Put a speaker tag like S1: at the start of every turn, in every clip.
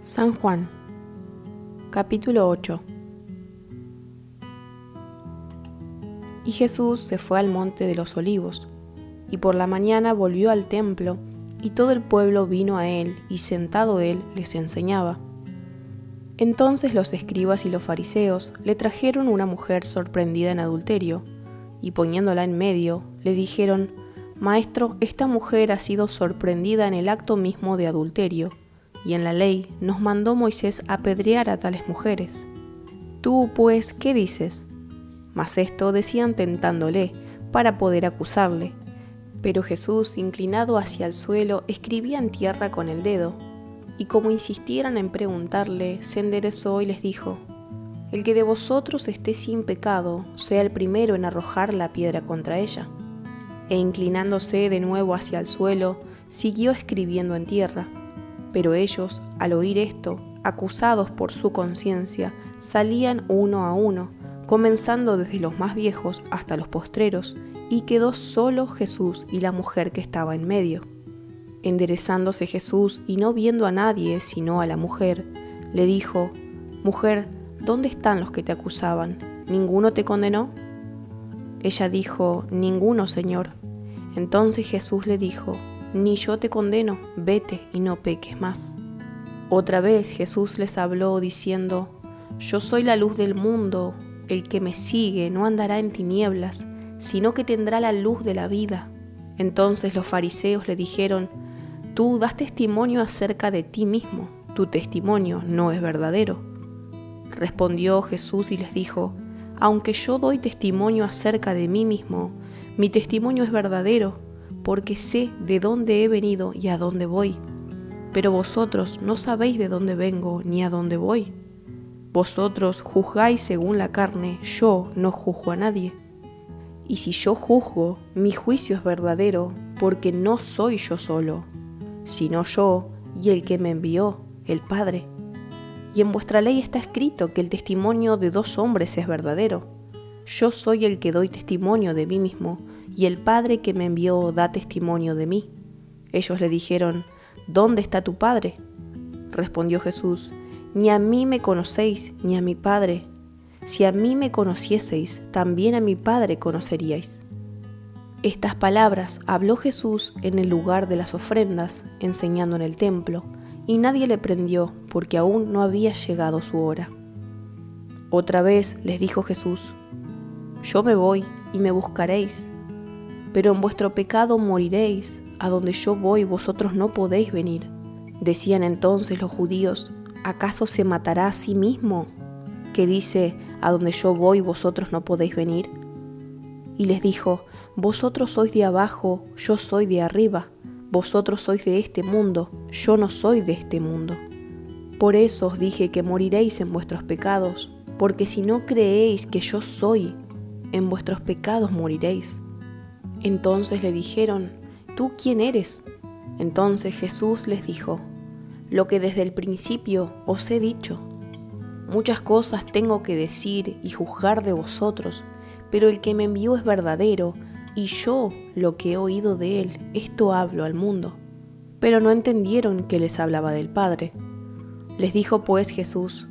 S1: San Juan, capítulo 8. Y Jesús se fue al monte de los Olivos, y por la mañana volvió al templo, y todo el pueblo vino a él, y sentado él les enseñaba. Entonces los escribas y los fariseos le trajeron una mujer sorprendida en adulterio, y poniéndola en medio, le dijeron: Maestro, esta mujer ha sido sorprendida en el acto mismo de adulterio, y en la ley nos mandó Moisés apedrear a tales mujeres. Tú, pues, ¿qué dices? Mas esto decían tentándole, para poder acusarle. Pero Jesús, inclinado hacia el suelo, escribía en tierra con el dedo, y como insistieran en preguntarle, se enderezó y les dijo: El que de vosotros esté sin pecado, sea el primero en arrojar la piedra contra ella. E inclinándose de nuevo hacia el suelo, siguió escribiendo en tierra. Pero ellos, al oír esto, acusados por su conciencia, salían uno a uno, comenzando desde los más viejos hasta los postreros, y quedó solo Jesús y la mujer que estaba en medio. Enderezándose Jesús y no viendo a nadie sino a la mujer, le dijo: Mujer, ¿dónde están los que te acusaban? ¿Ninguno te condenó? Ella dijo: Ninguno, Señor. Entonces Jesús le dijo: Ni yo te condeno, vete y no peques más. Otra vez Jesús les habló diciendo: Yo soy la luz del mundo, el que me sigue no andará en tinieblas, sino que tendrá la luz de la vida. Entonces los fariseos le dijeron: Tú das testimonio acerca de ti mismo, tu testimonio no es verdadero. Respondió Jesús y les dijo: Aunque yo doy testimonio acerca de mí mismo, mi testimonio es verdadero, porque sé de dónde he venido y a dónde voy. Pero vosotros no sabéis de dónde vengo ni a dónde voy. Vosotros juzgáis según la carne, yo no juzgo a nadie. Y si yo juzgo, mi juicio es verdadero, porque no soy yo solo, sino yo y el que me envió, el Padre. Y en vuestra ley está escrito que el testimonio de dos hombres es verdadero. Yo soy el que doy testimonio de mí mismo, y el Padre que me envió da testimonio de mí. Ellos le dijeron: ¿Dónde está tu Padre? Respondió Jesús: Ni a mí me conocéis, ni a mi Padre. Si a mí me conocieseis, también a mi Padre conoceríais. Estas palabras habló Jesús en el lugar de las ofrendas, enseñando en el templo, y nadie le prendió, porque aún no había llegado su hora. Otra vez les dijo Jesús: Yo me voy y me buscaréis, pero en vuestro pecado moriréis, a donde yo voy vosotros no podéis venir. Decían entonces los judíos: ¿Acaso se matará a sí mismo, que dice: a donde yo voy vosotros no podéis venir? Y les dijo: Vosotros sois de abajo, yo soy de arriba. Vosotros sois de este mundo, yo no soy de este mundo. Por eso os dije que moriréis en vuestros pecados, porque si no creéis que yo soy, en vuestros pecados moriréis. Entonces le dijeron: ¿Tú quién eres? Entonces Jesús les dijo: Lo que desde el principio os he dicho. Muchas cosas tengo que decir y juzgar de vosotros, pero el que me envió es verdadero, y yo lo que he oído de él, esto hablo al mundo. Pero no entendieron que les hablaba del Padre. Les dijo pues Jesús: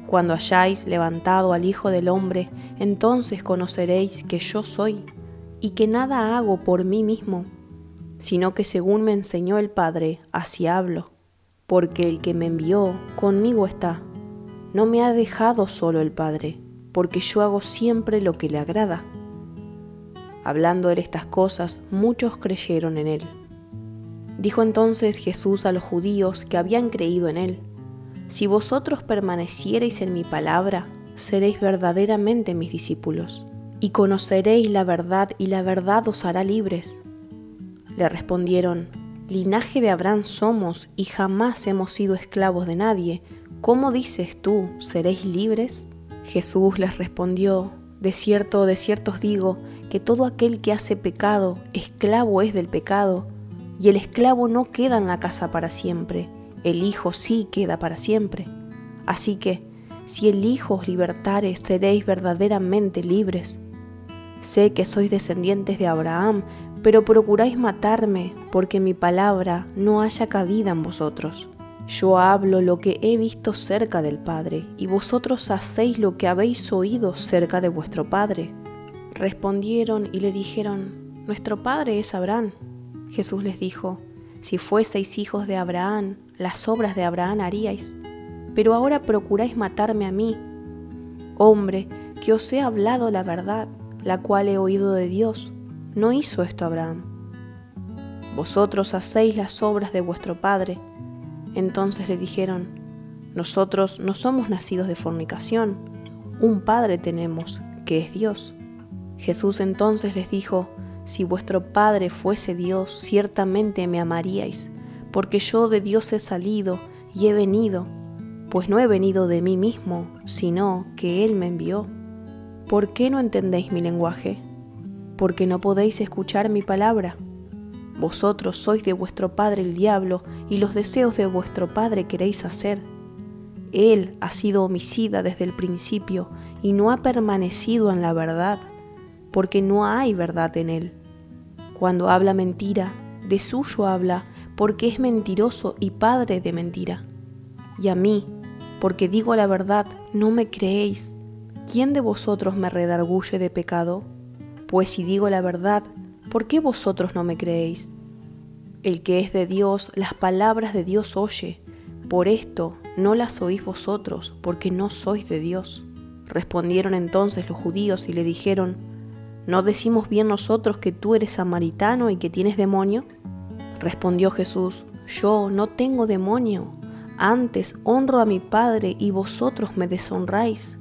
S1: Cuando hayáis levantado al Hijo del Hombre, entonces conoceréis que yo soy, y que nada hago por mí mismo, sino que según me enseñó el Padre, así hablo. Porque el que me envió conmigo está. No me ha dejado solo el Padre, porque yo hago siempre lo que le agrada. Hablando él estas cosas, muchos creyeron en él. Dijo entonces Jesús a los judíos que habían creído en él: Si vosotros permaneciereis en mi palabra, seréis verdaderamente mis discípulos, y conoceréis la verdad, y la verdad os hará libres. Le respondieron: Linaje de Abraham somos, y jamás hemos sido esclavos de nadie. ¿Cómo dices tú, seréis libres? Jesús les respondió: de cierto os digo, que todo aquel que hace pecado, esclavo es del pecado, y el esclavo no queda en la casa para siempre, el Hijo sí queda para siempre. Así que, si el Hijo os libertare, seréis verdaderamente libres. Sé que sois descendientes de Abraham, pero procuráis matarme, porque mi palabra no haya cabida en vosotros. Yo hablo lo que he visto cerca del Padre, y vosotros hacéis lo que habéis oído cerca de vuestro Padre. Respondieron y le dijeron: Nuestro padre es Abraham. Jesús les dijo: Si fueseis hijos de Abraham, las obras de Abraham haríais. Pero ahora procuráis matarme a mí, hombre, que os he hablado la verdad, la cual he oído de Dios. No hizo esto Abraham. Vosotros hacéis las obras de vuestro padre. Entonces le dijeron: Nosotros no somos nacidos de fornicación, un padre tenemos, que es Dios. Jesús entonces les dijo: Si vuestro Padre fuese Dios, ciertamente me amaríais, porque yo de Dios he salido y he venido, pues no he venido de mí mismo, sino que Él me envió. ¿Por qué no entendéis mi lenguaje? Porque no podéis escuchar mi palabra. Vosotros sois de vuestro padre el diablo, y los deseos de vuestro padre queréis hacer. Él ha sido homicida desde el principio, y no ha permanecido en la verdad, porque no hay verdad en él. Cuando habla mentira, de suyo habla, porque es mentiroso y padre de mentira. Y a mí, porque digo la verdad, no me creéis. ¿Quién de vosotros me redarguye de pecado? Pues si digo la verdad, ¿por qué vosotros no me creéis? El que es de Dios, las palabras de Dios oye. Por esto no las oís vosotros, porque no sois de Dios. Respondieron entonces los judíos y le dijeron: ¿No decimos bien nosotros que tú eres samaritano y que tienes demonio? Respondió Jesús: Yo no tengo demonio, antes honro a mi Padre y vosotros me deshonráis.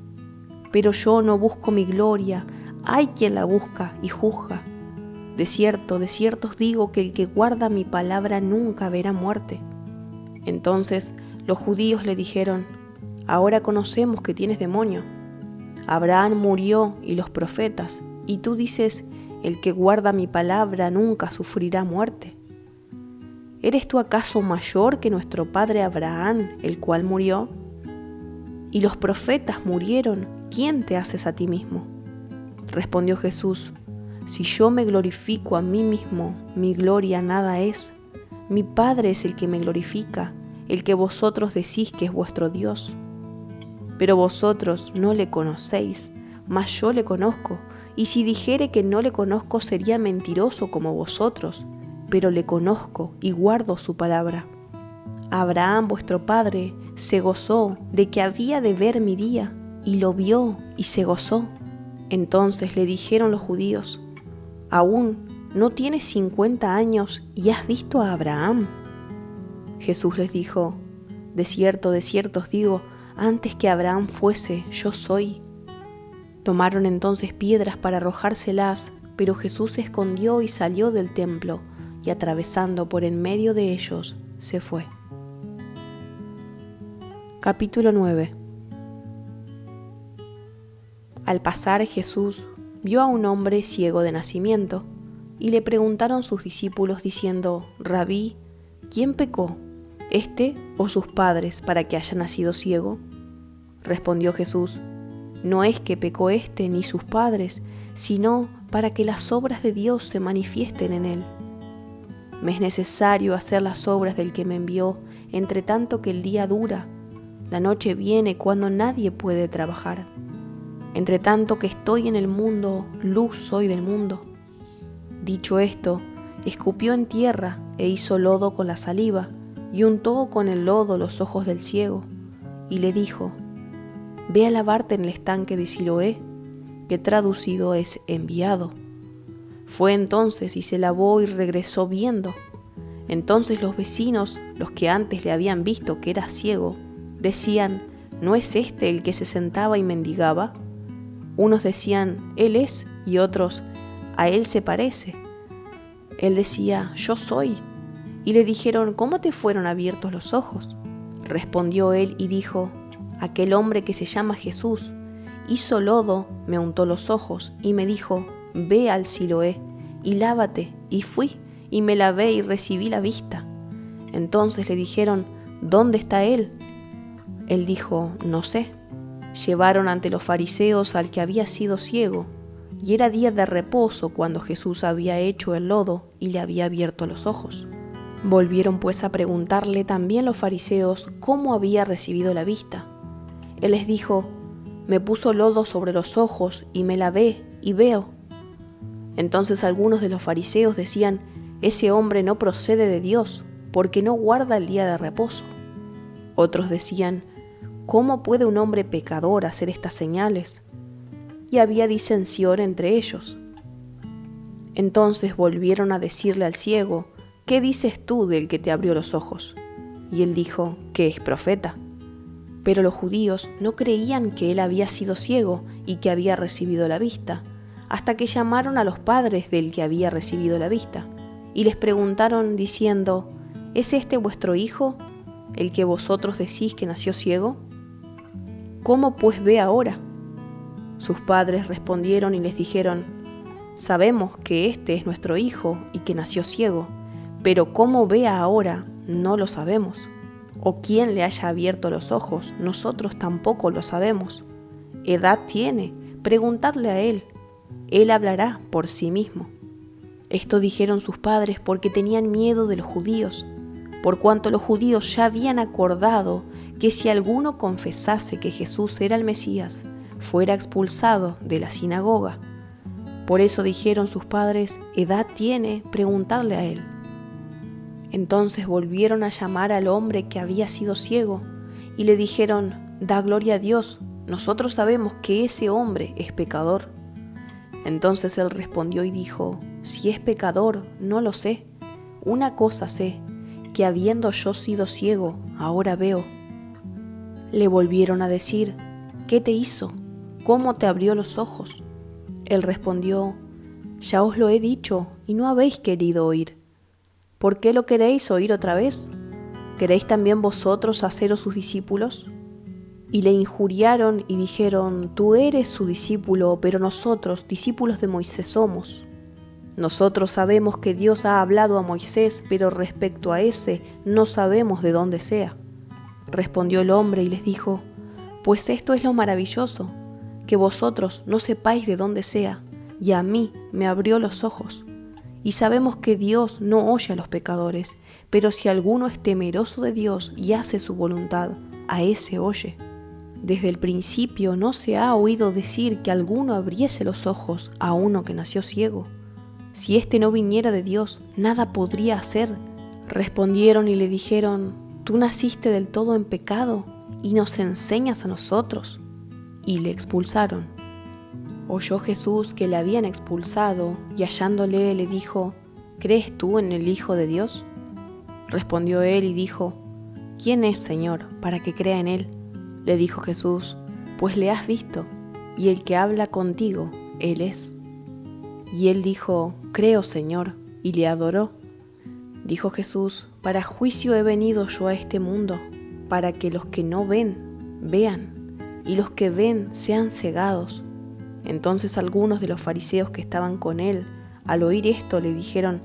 S1: Pero yo no busco mi gloria, hay quien la busca y juzga. De cierto os digo que el que guarda mi palabra nunca verá muerte. Entonces los judíos le dijeron: Ahora conocemos que tienes demonio. Abraham murió y los profetas, y tú dices: el que guarda mi palabra nunca sufrirá muerte. ¿Eres tú acaso mayor que nuestro padre Abraham, el cual murió? Y los profetas murieron, ¿quién te haces a ti mismo? Respondió Jesús: Si yo me glorifico a mí mismo, mi gloria nada es. Mi Padre es el que me glorifica, el que vosotros decís que es vuestro Dios. Pero vosotros no le conocéis, mas yo le conozco, y si dijere que no le conozco sería mentiroso como vosotros, pero le conozco y guardo su palabra. Abraham vuestro padre se gozó de que había de ver mi día, y lo vio y se gozó. Entonces le dijeron los judíos: ¿Aún no tienes 50 años y has visto a Abraham? Jesús les dijo: De cierto os digo, antes que Abraham fuese, yo soy. Tomaron entonces piedras para arrojárselas, pero Jesús se escondió y salió del templo, y atravesando por en medio de ellos, se fue. Capítulo 9. Al pasar Jesús vio a un hombre ciego de nacimiento, y le preguntaron sus discípulos diciendo: Rabí, ¿quién pecó, este o sus padres, para que haya nacido ciego? Respondió Jesús: No es que pecó este ni sus padres, sino para que las obras de Dios se manifiesten en él. Me es necesario hacer las obras del que me envió, entre tanto que el día dura. La noche viene cuando nadie puede trabajar. Entre tanto que estoy en el mundo, luz soy del mundo. Dicho esto, escupió en tierra e hizo lodo con la saliva, y untó con el lodo los ojos del ciego, y le dijo: Ve a lavarte en el estanque de Siloé, que traducido es enviado. Fue entonces y se lavó y regresó viendo. Entonces los vecinos, los que antes le habían visto que era ciego, decían: ¿No es este el que se sentaba y mendigaba? Unos decían: Él es, y otros: A él se parece. Él decía: Yo soy. Y le dijeron: ¿Cómo te fueron abiertos los ojos? Respondió él y dijo: Aquel hombre que se llama Jesús hizo lodo, me untó los ojos y me dijo: Ve al Siloé y lávate. Y fui y me lavé y recibí la vista. Entonces le dijeron: ¿Dónde está él? Él dijo: No sé. Llevaron ante los fariseos al que había sido ciego, y era día de reposo cuando Jesús había hecho el lodo y le había abierto los ojos. Volvieron pues a preguntarle también los fariseos cómo había recibido la vista. Él les dijo: me puso lodo sobre los ojos y me lavé y veo. Entonces algunos de los fariseos decían: ese hombre no procede de Dios, porque no guarda el día de reposo. Otros decían: ¿cómo puede un hombre pecador hacer estas señales? Y había disensión entre ellos. Entonces volvieron a decirle al ciego: ¿qué dices tú del que te abrió los ojos? Y él dijo que es profeta. Pero los judíos no creían que él había sido ciego y que había recibido la vista, hasta que llamaron a los padres del que había recibido la vista, y les preguntaron diciendo: ¿es este vuestro hijo, el que vosotros decís que nació ciego? ¿Cómo pues ve ahora? Sus padres respondieron y les dijeron: sabemos que este es nuestro hijo y que nació ciego, pero cómo ve ahora no lo sabemos. O quién le haya abierto los ojos, nosotros tampoco lo sabemos. Edad tiene, preguntadle a él, él hablará por sí mismo. Esto dijeron sus padres porque tenían miedo de los judíos, por cuanto los judíos ya habían acordado que si alguno confesase que Jesús era el Mesías, fuera expulsado de la sinagoga. Por eso dijeron sus padres: edad tiene, preguntadle a él. Entonces volvieron a llamar al hombre que había sido ciego y le dijeron: da gloria a Dios, nosotros sabemos que ese hombre es pecador. Entonces él respondió y dijo: si es pecador, no lo sé. Una cosa sé, que habiendo yo sido ciego, ahora veo. Le volvieron a decir: ¿qué te hizo? ¿Cómo te abrió los ojos? Él respondió: ya os lo he dicho y no habéis querido oír. ¿Por qué lo queréis oír otra vez? ¿Queréis también vosotros haceros sus discípulos? Y le injuriaron y dijeron: tú eres su discípulo, pero nosotros discípulos de Moisés somos. Nosotros sabemos que Dios ha hablado a Moisés, pero respecto a ese no sabemos de dónde sea. Respondió el hombre y les dijo: pues esto es lo maravilloso, que vosotros no sepáis de dónde sea, y a mí me abrió los ojos. Y sabemos que Dios no oye a los pecadores, pero si alguno es temeroso de Dios y hace su voluntad, a ese oye. Desde el principio no se ha oído decir que alguno abriese los ojos a uno que nació ciego. Si éste no viniera de Dios, nada podría hacer. Respondieron y le dijeron: tú naciste del todo en pecado y nos enseñas a nosotros. Y le expulsaron. Oyó Jesús que le habían expulsado y hallándole le dijo: ¿crees tú en el Hijo de Dios? Respondió él y dijo: ¿quién es, Señor, para que crea en él? Le dijo Jesús: pues le has visto, y el que habla contigo, él es. Y él dijo: creo, Señor, y le adoró. Dijo Jesús: para juicio he venido yo a este mundo, para que los que no ven, vean, y los que ven sean cegados. Entonces algunos de los fariseos que estaban con él, al oír esto, le dijeron: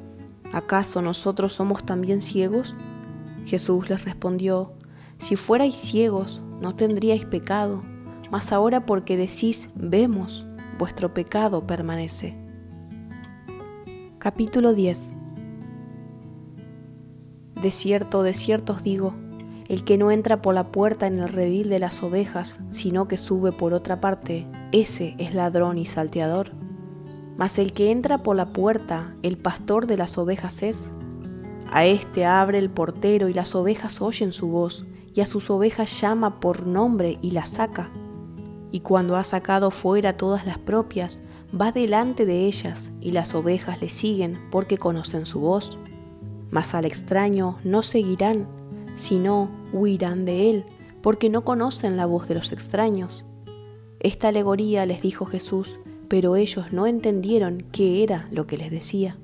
S1: ¿acaso nosotros somos también ciegos? Jesús les respondió: si fuerais ciegos, no tendríais pecado, mas ahora porque decís vemos, vuestro pecado permanece. Capítulo 10. De cierto os digo, el que no entra por la puerta en el redil de las ovejas, sino que sube por otra parte, ese es ladrón y salteador. Mas el que entra por la puerta, el pastor de las ovejas es. A éste abre el portero y las ovejas oyen su voz, y a sus ovejas llama por nombre y las saca. Y cuando ha sacado fuera todas las propias, va delante de ellas, y las ovejas le siguen porque conocen su voz. Mas al extraño no seguirán, sino huirán de él, porque no conocen la voz de los extraños. Esta alegoría les dijo Jesús, pero ellos no entendieron qué era lo que les decía.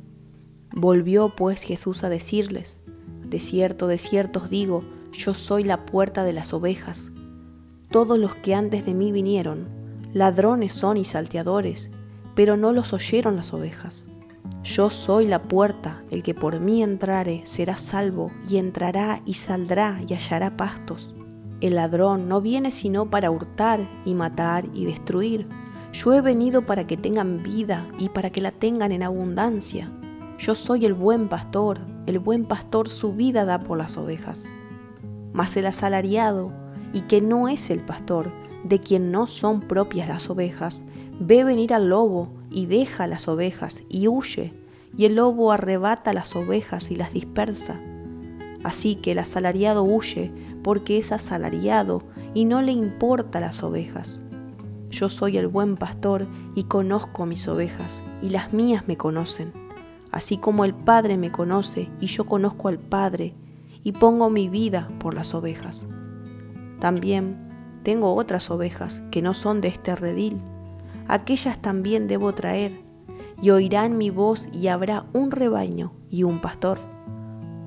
S1: Volvió pues Jesús a decirles: de cierto os digo, yo soy la puerta de las ovejas. Todos los que antes de mí vinieron, ladrones son y salteadores, pero no los oyeron las ovejas. Yo soy la puerta, el que por mí entrare será salvo, y entrará y saldrá y hallará pastos. El ladrón no viene sino para hurtar y matar y destruir. Yo he venido para que tengan vida y para que la tengan en abundancia. Yo soy el buen pastor, el buen pastor su vida da por las ovejas. Mas el asalariado, y que no es el pastor, de quien no son propias las ovejas, ve venir al lobo y deja las ovejas y huye, y el lobo arrebata las ovejas y las dispersa. Así que el asalariado huye porque es asalariado y no le importa las ovejas. Yo soy el buen pastor y conozco mis ovejas, y las mías me conocen, así como el Padre me conoce y yo conozco al Padre, y pongo mi vida por las ovejas. También tengo otras ovejas que no son de este redil, aquellas también debo traer, y oirán mi voz y habrá un rebaño y un pastor.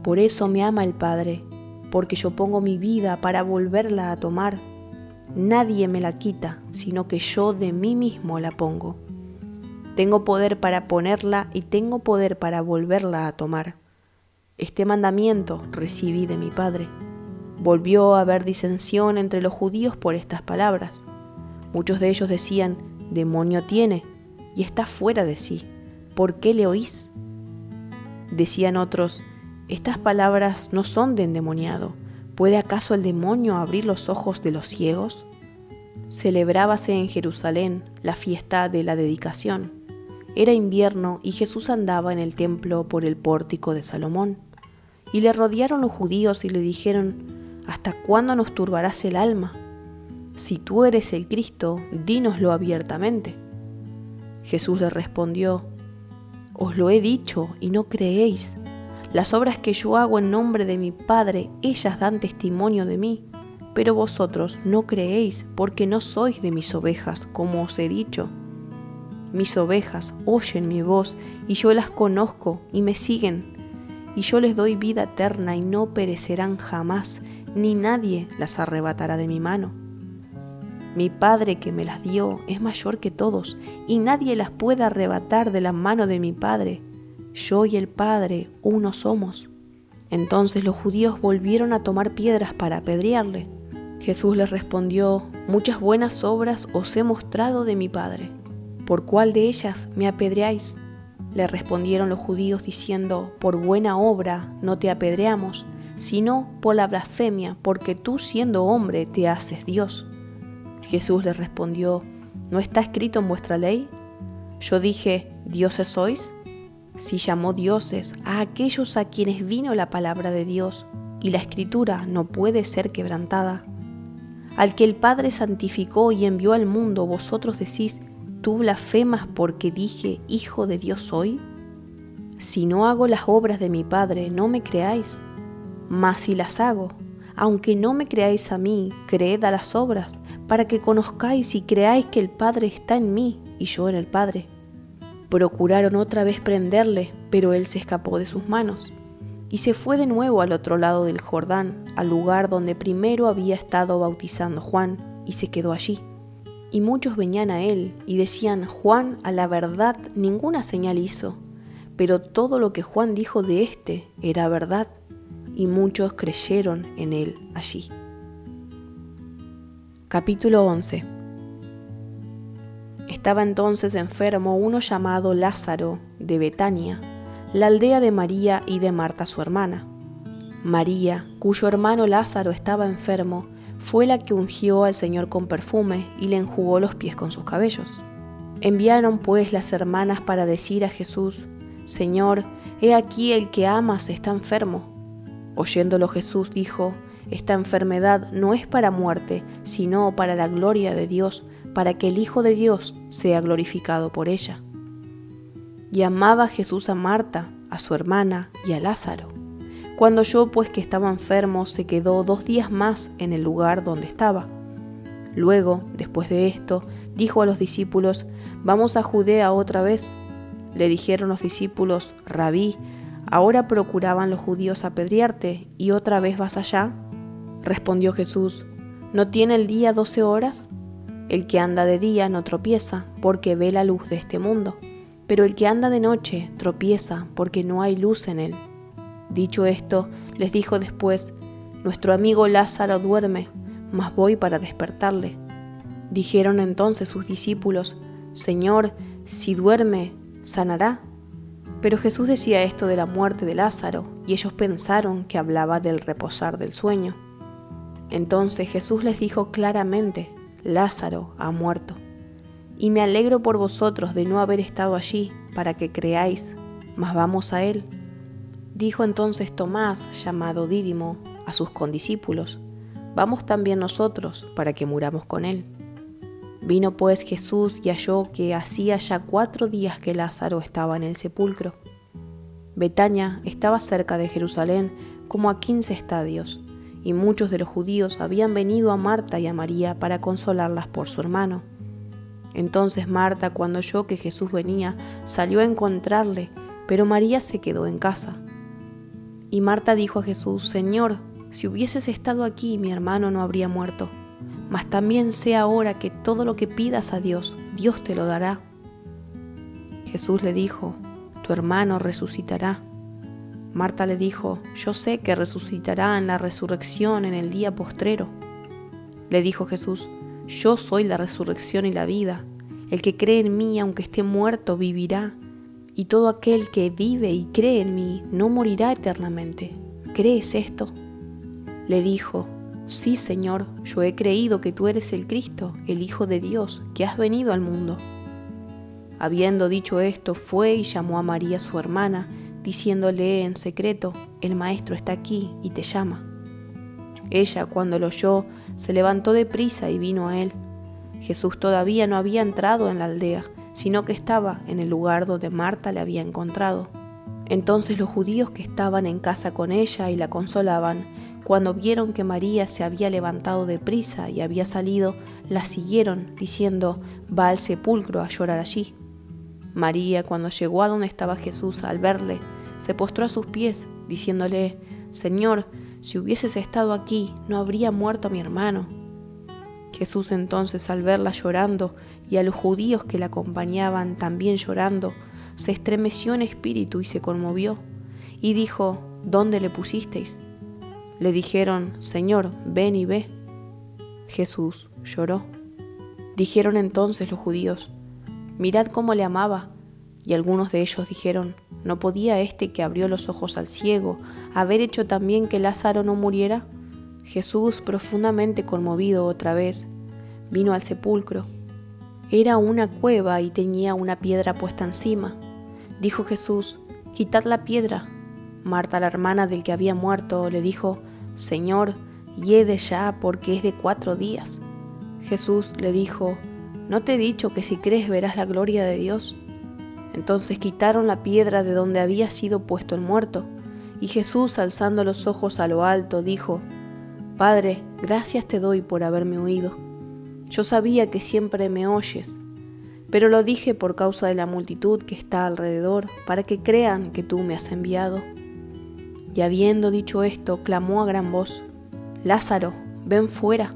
S1: Por eso me ama el Padre, porque yo pongo mi vida para volverla a tomar. Nadie me la quita, sino que yo de mí mismo la pongo. Tengo poder para ponerla y tengo poder para volverla a tomar. Este mandamiento recibí de mi Padre. Volvió a haber disensión entre los judíos por estas palabras. Muchos de ellos decían, demonio tiene, y está fuera de sí. ¿Por qué le oís? Decían otros, estas palabras no son de endemoniado. ¿Puede acaso el demonio abrir los ojos de los ciegos? Celebrábase en Jerusalén la fiesta de la dedicación. Era invierno y Jesús andaba en el templo por el pórtico de Salomón. Y le rodearon los judíos y le dijeron, ¿hasta cuándo nos turbarás el alma? Si tú eres el Cristo, dínoslo abiertamente. Jesús le respondió, os lo he dicho y no creéis. Las obras que yo hago en nombre de mi Padre, ellas dan testimonio de mí, pero vosotros no creéis porque no sois de mis ovejas, como os he dicho. Mis ovejas oyen mi voz y yo las conozco y me siguen, y yo les doy vida eterna y no perecerán jamás, ni nadie las arrebatará de mi mano. Mi Padre que me las dio es mayor que todos, y nadie las puede arrebatar de la mano de mi Padre. Yo y el Padre uno somos. Entonces los judíos volvieron a tomar piedras para apedrearle. Jesús les respondió, muchas buenas obras os he mostrado de mi Padre. ¿Por cuál de ellas me apedreáis? Le respondieron los judíos diciendo, por buena obra no te apedreamos, sino por la blasfemia, porque tú siendo hombre te haces Dios. Jesús les respondió, ¿no está escrito en vuestra ley? Yo dije, ¿dioses sois? Si llamó dioses a aquellos a quienes vino la palabra de Dios, y la Escritura no puede ser quebrantada. Al que el Padre santificó y envió al mundo, vosotros decís, ¿tú blasfemas porque dije, Hijo de Dios soy? Si no hago las obras de mi Padre, no me creáis. Mas si las hago, aunque no me creáis a mí, creed a las obras, para que conozcáis y creáis que el Padre está en mí y yo en el Padre. Procuraron otra vez prenderle, pero él se escapó de sus manos, y se fue de nuevo al otro lado del Jordán, al lugar donde primero había estado bautizando Juan, y se quedó allí. Y muchos venían a él, y decían, Juan a la verdad ninguna señal hizo, pero todo lo que Juan dijo de éste era verdad, y muchos creyeron en él allí. Capítulo 11. Estaba entonces enfermo uno llamado Lázaro de Betania, la aldea de María y de Marta su hermana. María, cuyo hermano Lázaro estaba enfermo, fue la que ungió al Señor con perfume y le enjugó los pies con sus cabellos. Enviaron pues las hermanas para decir a Jesús, Señor, he aquí el que amas está enfermo. Oyéndolo Jesús dijo, esta enfermedad no es para muerte, sino para la gloria de Dios, para que el Hijo de Dios sea glorificado por ella. Y amaba Jesús a Marta, a su hermana y a Lázaro. Cuando oyó pues que estaba enfermo, se quedó 2 días más en el lugar donde estaba. Luego, después de esto, dijo a los discípulos, «Vamos a Judea otra vez». Le dijeron los discípulos, «Rabí, ¿ahora procuraban los judíos apedrearte y otra vez vas allá?» Respondió Jesús, ¿no tiene el día 12 horas? El que anda de día no tropieza, porque ve la luz de este mundo, pero el que anda de noche tropieza, porque no hay luz en él. Dicho esto, les dijo después, nuestro amigo Lázaro duerme, mas voy para despertarle. Dijeron entonces sus discípulos, Señor, si duerme, ¿sanará? Pero Jesús decía esto de la muerte de Lázaro, y ellos pensaron que hablaba del reposar del sueño. Entonces Jesús les dijo claramente: Lázaro ha muerto. Y me alegro por vosotros de no haber estado allí, para que creáis, mas vamos a él. Dijo entonces Tomás, llamado Dídimo, a sus condiscípulos: Vamos también nosotros, para que muramos con él. Vino pues Jesús y halló que hacía ya 4 días que Lázaro estaba en el sepulcro. Betania estaba cerca de Jerusalén, como a 15 estadios, y muchos de los judíos habían venido a Marta y a María para consolarlas por su hermano. Entonces Marta, cuando oyó que Jesús venía, salió a encontrarle, pero María se quedó en casa. Y Marta dijo a Jesús: Señor, si hubieses estado aquí, mi hermano no habría muerto. Mas también sé ahora que todo lo que pidas a Dios, Dios te lo dará. Jesús le dijo: Tu hermano resucitará. Marta le dijo: Yo sé que resucitará en la resurrección en el día postrero. Le dijo Jesús: Yo soy la resurrección y la vida. El que cree en mí, aunque esté muerto, vivirá. Y todo aquel que vive y cree en mí, no morirá eternamente. ¿Crees esto? Le dijo: Sí, Señor, yo he creído que tú eres el Cristo, el Hijo de Dios, que has venido al mundo. Habiendo dicho esto, fue y llamó a María su hermana, diciéndole en secreto: El Maestro está aquí y te llama. Ella, cuando lo oyó, se levantó deprisa y vino a él. Jesús todavía no había entrado en la aldea, sino que estaba en el lugar donde Marta le había encontrado. Entonces los judíos que estaban en casa con ella y la consolaban, cuando vieron que María se había levantado deprisa y había salido, la siguieron, diciendo: Va al sepulcro a llorar allí. María, cuando llegó a donde estaba Jesús, al verle, se postró a sus pies, diciéndole: Señor, si hubieses estado aquí, no habría muerto mi hermano. Jesús entonces, al verla llorando y a los judíos que la acompañaban también llorando, se estremeció en espíritu y se conmovió, y dijo: ¿Dónde le pusisteis? Le dijeron: Señor, ven y ve. Jesús lloró. Dijeron entonces los judíos: Mirad cómo le amaba. Y algunos de ellos dijeron: ¿No podía este que abrió los ojos al ciego haber hecho también que Lázaro no muriera? Jesús, profundamente conmovido otra vez, vino al sepulcro. Era una cueva y tenía una piedra puesta encima. Dijo Jesús: Quitad la piedra. Marta, la hermana del que había muerto, le dijo: Señor, hiede ya, porque es de 4 días. Jesús le dijo: ¿No te he dicho que si crees verás la gloria de Dios? Entonces quitaron la piedra de donde había sido puesto el muerto, y Jesús, alzando los ojos a lo alto, dijo: Padre, gracias te doy por haberme oído. Yo sabía que siempre me oyes, pero lo dije por causa de la multitud que está alrededor, para que crean que tú me has enviado. Y habiendo dicho esto, clamó a gran voz: Lázaro, ven fuera.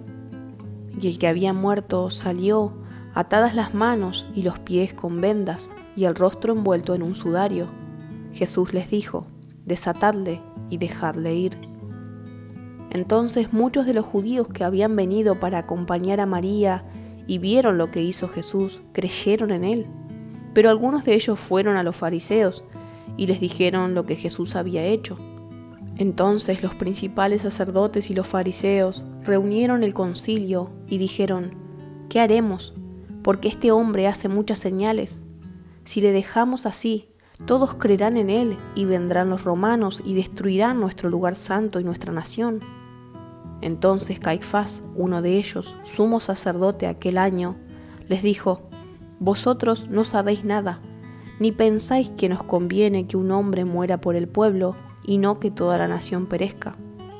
S1: Y el que había muerto salió, atadas las manos y los pies con vendas, y el rostro envuelto en un sudario. Jesús les dijo: Desatadle y dejadle ir. Entonces muchos de los judíos que habían venido para acompañar a María y vieron lo que hizo Jesús, creyeron en él. Pero algunos de ellos fueron a los fariseos y les dijeron lo que Jesús había hecho. Entonces los principales sacerdotes y los fariseos reunieron el concilio y dijeron: ¿Qué haremos? Porque este hombre hace muchas señales. Si le dejamos así, todos creerán en él y vendrán los romanos y destruirán nuestro lugar santo y nuestra nación. Entonces Caifás, uno de ellos, sumo sacerdote aquel año, les dijo: Vosotros no sabéis nada, ni pensáis que nos conviene que un hombre muera por el pueblo y no que toda la nación perezca.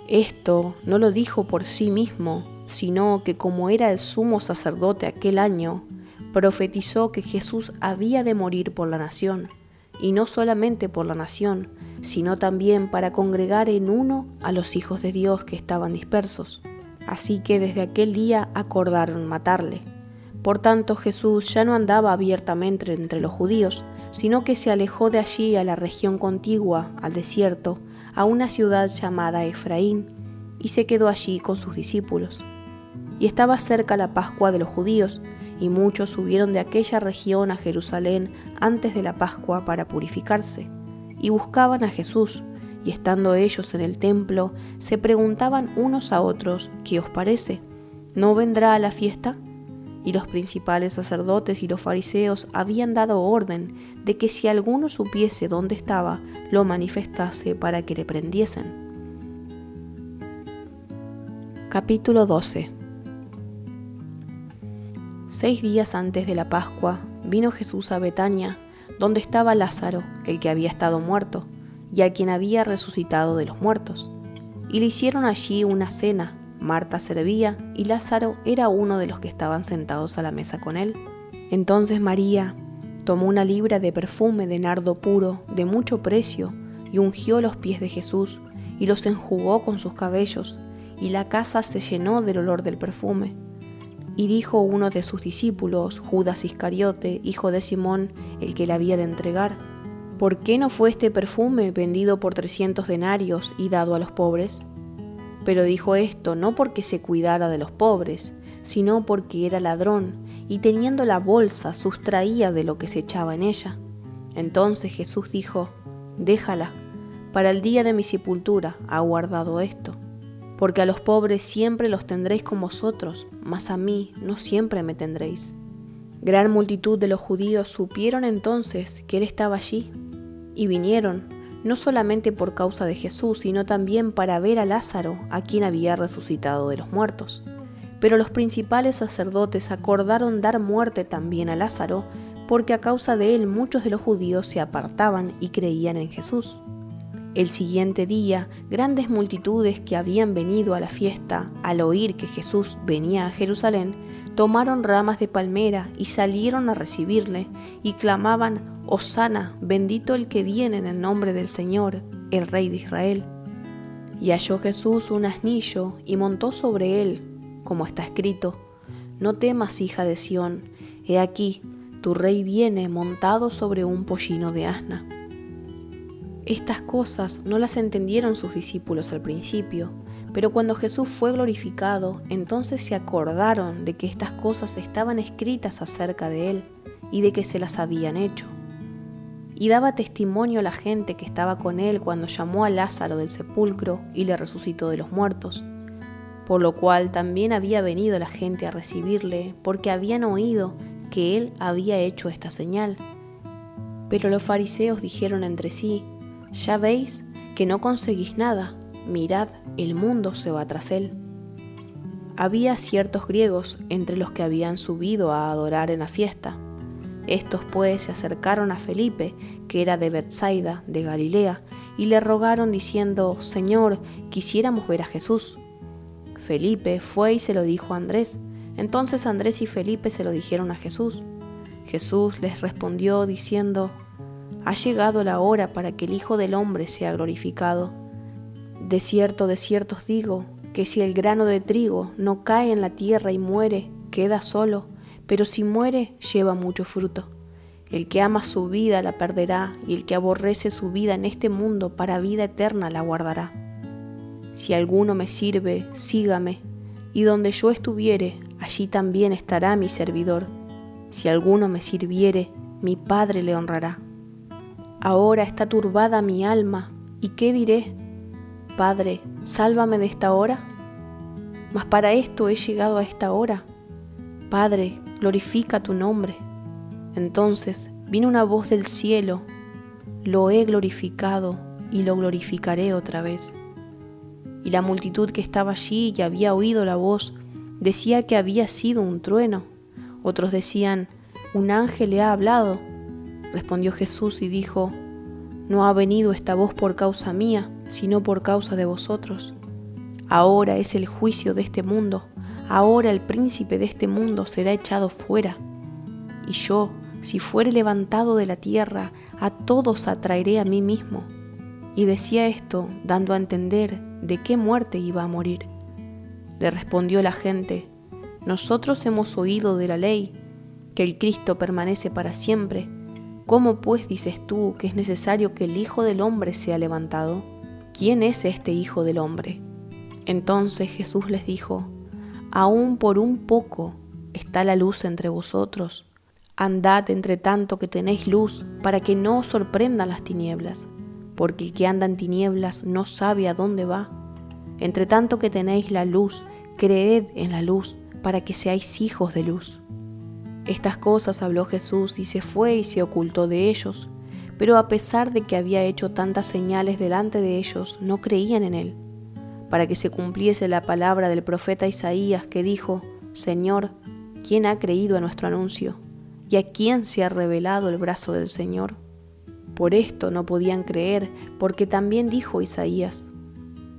S1: Esto no lo dijo por sí mismo, sino que como era el sumo sacerdote aquel año, profetizó que Jesús había de morir por la nación, y no solamente por la nación, sino también para congregar en uno a los hijos de Dios que estaban dispersos. Así que desde aquel día acordaron matarle. Por tanto, Jesús ya no andaba abiertamente entre los judíos, sino que se alejó de allí a la región contigua, al desierto, a una ciudad llamada Efraín, y se quedó allí con sus discípulos. Y estaba cerca la Pascua de los judíos, y muchos subieron de aquella región a Jerusalén antes de la Pascua para purificarse. y buscaban a Jesús, y estando ellos en el templo, se preguntaban unos a otros: ¿Qué os parece? ¿No vendrá a la fiesta? Y los principales sacerdotes y los fariseos habían dado orden de que si alguno supiese dónde estaba, lo manifestase para que le prendiesen. Capítulo 12. 6 días antes de la Pascua, vino Jesús a Betania, donde estaba Lázaro, el que había estado muerto, y a quien había resucitado de los muertos. Y le hicieron allí una cena. Marta servía, y Lázaro era uno de los que estaban sentados a la mesa con él. Entonces María tomó una libra de perfume de nardo puro, de mucho precio, y ungió los pies de Jesús, y los enjugó con sus cabellos, y la casa se llenó del olor del perfume. Y dijo uno de sus discípulos, Judas Iscariote, hijo de Simón, el que la había de entregar: ¿Por qué no fue este perfume vendido por 300 denarios y dado a los pobres? Pero dijo esto no porque se cuidara de los pobres, sino porque era ladrón, y teniendo la bolsa sustraía de lo que se echaba en ella. Entonces Jesús dijo: Déjala, para el día de mi sepultura ha guardado esto. Porque a los pobres siempre los tendréis con vosotros, mas a mí no siempre me tendréis. Gran multitud de los judíos supieron entonces que él estaba allí, y vinieron, no solamente por causa de Jesús, sino también para ver a Lázaro, a quien había resucitado de los muertos. Pero los principales sacerdotes acordaron dar muerte también a Lázaro, porque a causa de él muchos de los judíos se apartaban y creían en Jesús. El siguiente día, grandes multitudes que habían venido a la fiesta, al oír que Jesús venía a Jerusalén, tomaron ramas de palmera y salieron a recibirle, y clamaban: Hosana, bendito el que viene en el nombre del Señor, el Rey de Israel. Y halló Jesús un asnillo y montó sobre él, como está escrito: No temas, hija de Sión, he aquí, tu rey viene montado sobre un pollino de asna. Estas cosas no las entendieron sus discípulos al principio, pero cuando Jesús fue glorificado, entonces se acordaron de que estas cosas estaban escritas acerca de él y de que se las habían hecho. Y daba testimonio a la gente que estaba con él cuando llamó a Lázaro del sepulcro y le resucitó de los muertos, por lo cual también había venido la gente a recibirle, porque habían oído que él había hecho esta señal. Pero los fariseos dijeron entre sí: Ya veis que no conseguís nada, mirad, el mundo se va tras él. Había ciertos griegos entre los que habían subido a adorar en la fiesta. Estos pues se acercaron a Felipe, que era de Betsaida, de Galilea, y le rogaron diciendo: Señor, quisiéramos ver a Jesús. Felipe fue y se lo dijo a Andrés. Entonces Andrés y Felipe se lo dijeron a Jesús. Jesús les respondió diciendo: Ha llegado la hora para que el Hijo del Hombre sea glorificado. De cierto os digo, que si el grano de trigo no cae en la tierra y muere, queda solo, pero si muere, lleva mucho fruto. El que ama su vida la perderá, y el que aborrece su vida en este mundo para vida eterna la guardará. Si alguno me sirve, sígame, y donde yo estuviere, allí también estará mi servidor. Si alguno me sirviere, mi Padre le honrará. Ahora está turbada mi alma, ¿y qué diré? Padre, sálvame de esta hora. Mas para esto he llegado a esta hora. Padre, glorifica tu nombre. Entonces vino una voz del cielo: Lo he glorificado y lo glorificaré otra vez. Y la multitud que estaba allí y había oído la voz decía que había sido un trueno. Otros decían: Un ángel le ha hablado. Respondió Jesús y dijo: No ha venido esta voz por causa mía, sino por causa de vosotros. Ahora es el juicio de este mundo. Ahora el príncipe de este mundo será echado fuera. Y yo, si fuere levantado de la tierra, a todos atraeré a mí mismo. Y decía esto, dando a entender de qué muerte iba a morir. Le respondió la gente: Nosotros hemos oído de la ley, que el Cristo permanece para siempre. ¿Cómo pues dices tú que es necesario que el Hijo del Hombre sea levantado? ¿Quién es este Hijo del Hombre? Entonces Jesús les dijo: Aún por un poco está la luz entre vosotros. Andad entre tanto que tenéis luz, para que no os sorprendan las tinieblas. porque el que anda en tinieblas no sabe a dónde va. Entre tanto que tenéis la luz, creed en la luz, para que seáis hijos de luz. Estas cosas habló Jesús y se fue y se ocultó de ellos, pero a pesar de que había hecho tantas señales delante de ellos, no creían en él, para que se cumpliese la palabra del profeta Isaías que dijo: Señor, ¿quién ha creído a nuestro anuncio? ¿Y a quién se ha revelado el brazo del Señor? Por esto no podían creer, porque también dijo Isaías: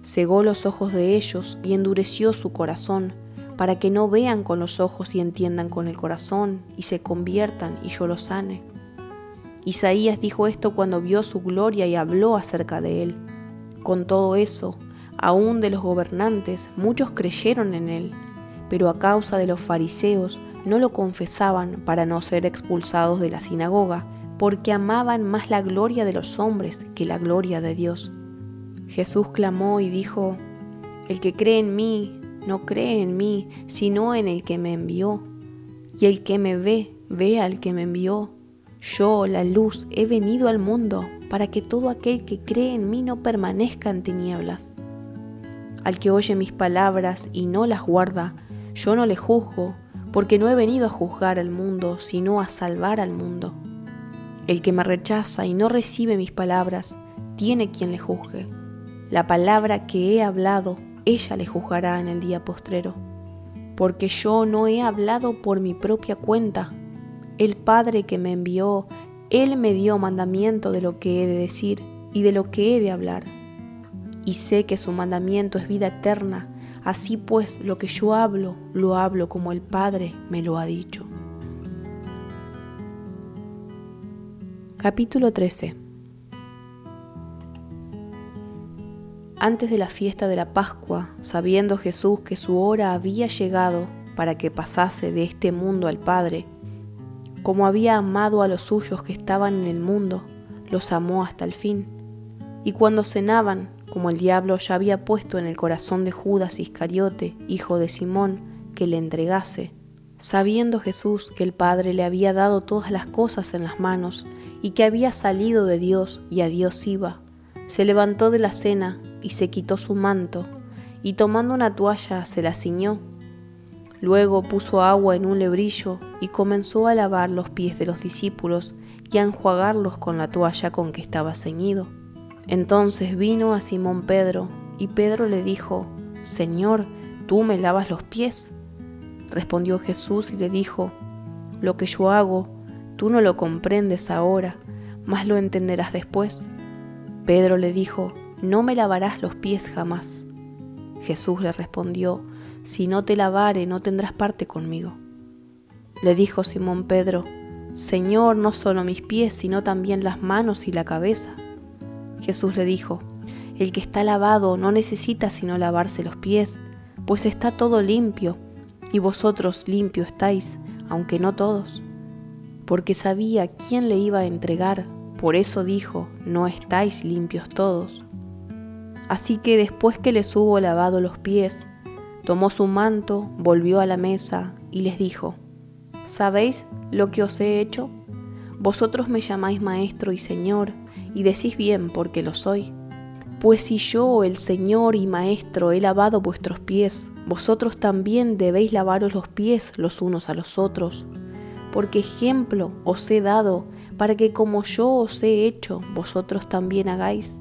S1: cegó los ojos de ellos y endureció su corazón, para que no vean con los ojos y entiendan con el corazón, y se conviertan y yo los sane. Isaías dijo esto cuando vio su gloria y habló acerca de él. Con todo eso, aún de los gobernantes, muchos creyeron en él, pero a causa de los fariseos no lo confesaban para no ser expulsados de la sinagoga, porque amaban más la gloria de los hombres que la gloria de Dios. Jesús clamó y dijo: el que cree en mí, no cree en mí, sino en el que me envió. Y el que me ve, ve al que me envió. Yo, la luz, he venido al mundo, para que todo aquel que cree en mí no permanezca en tinieblas. Al que oye mis palabras y no las guarda, yo no le juzgo, porque no he venido a juzgar al mundo, sino a salvar al mundo. El que me rechaza y no recibe mis palabras, tiene quien le juzgue. La palabra que he hablado, ella le juzgará en el día postrero. Porque yo no he hablado por mi propia cuenta. El Padre que me envió, Él me dio mandamiento de lo que he de decir y de lo que he de hablar. Y sé que su mandamiento es vida eterna, así pues lo que yo hablo, lo hablo como el Padre me lo ha dicho. Capítulo 13. Antes de la fiesta de la Pascua, sabiendo Jesús que su hora había llegado para que pasase de este mundo al Padre, como había amado a los suyos que estaban en el mundo, los amó hasta el fin. Y cuando cenaban, como el diablo ya había puesto en el corazón de Judas Iscariote, hijo de Simón, que le entregase, sabiendo Jesús que el Padre le había dado todas las cosas en las manos, y que había salido de Dios y a Dios iba, se levantó de la cena y se quitó su manto, y tomando una toalla se la ciñó. Luego puso agua en un lebrillo y comenzó a lavar los pies de los discípulos y a enjuagarlos con la toalla con que estaba ceñido. Entonces vino a Simón Pedro, y Pedro le dijo: Señor, ¿tú me lavas los pies? Respondió Jesús y le dijo: lo que yo hago, tú no lo comprendes ahora, mas lo entenderás después. Pedro le dijo: no me lavarás los pies jamás. Jesús le respondió: si no te lavare, no tendrás parte conmigo. Le dijo Simón Pedro: Señor, no solo mis pies, sino también las manos y la cabeza. Jesús le dijo: el que está lavado no necesita sino lavarse los pies, pues está todo limpio, y vosotros limpios estáis, aunque no todos. Porque sabía quién le iba a entregar, por eso dijo: no estáis limpios todos. Así que después que les hubo lavado los pies, tomó su manto, volvió a la mesa y les dijo: ¿sabéis lo que os he hecho? Vosotros me llamáis Maestro y Señor, y decís bien porque lo soy. Pues si yo, el Señor y Maestro, he lavado vuestros pies, vosotros también debéis lavaros los pies los unos a los otros. Porque ejemplo os he dado, para que como yo os he hecho, vosotros también hagáis.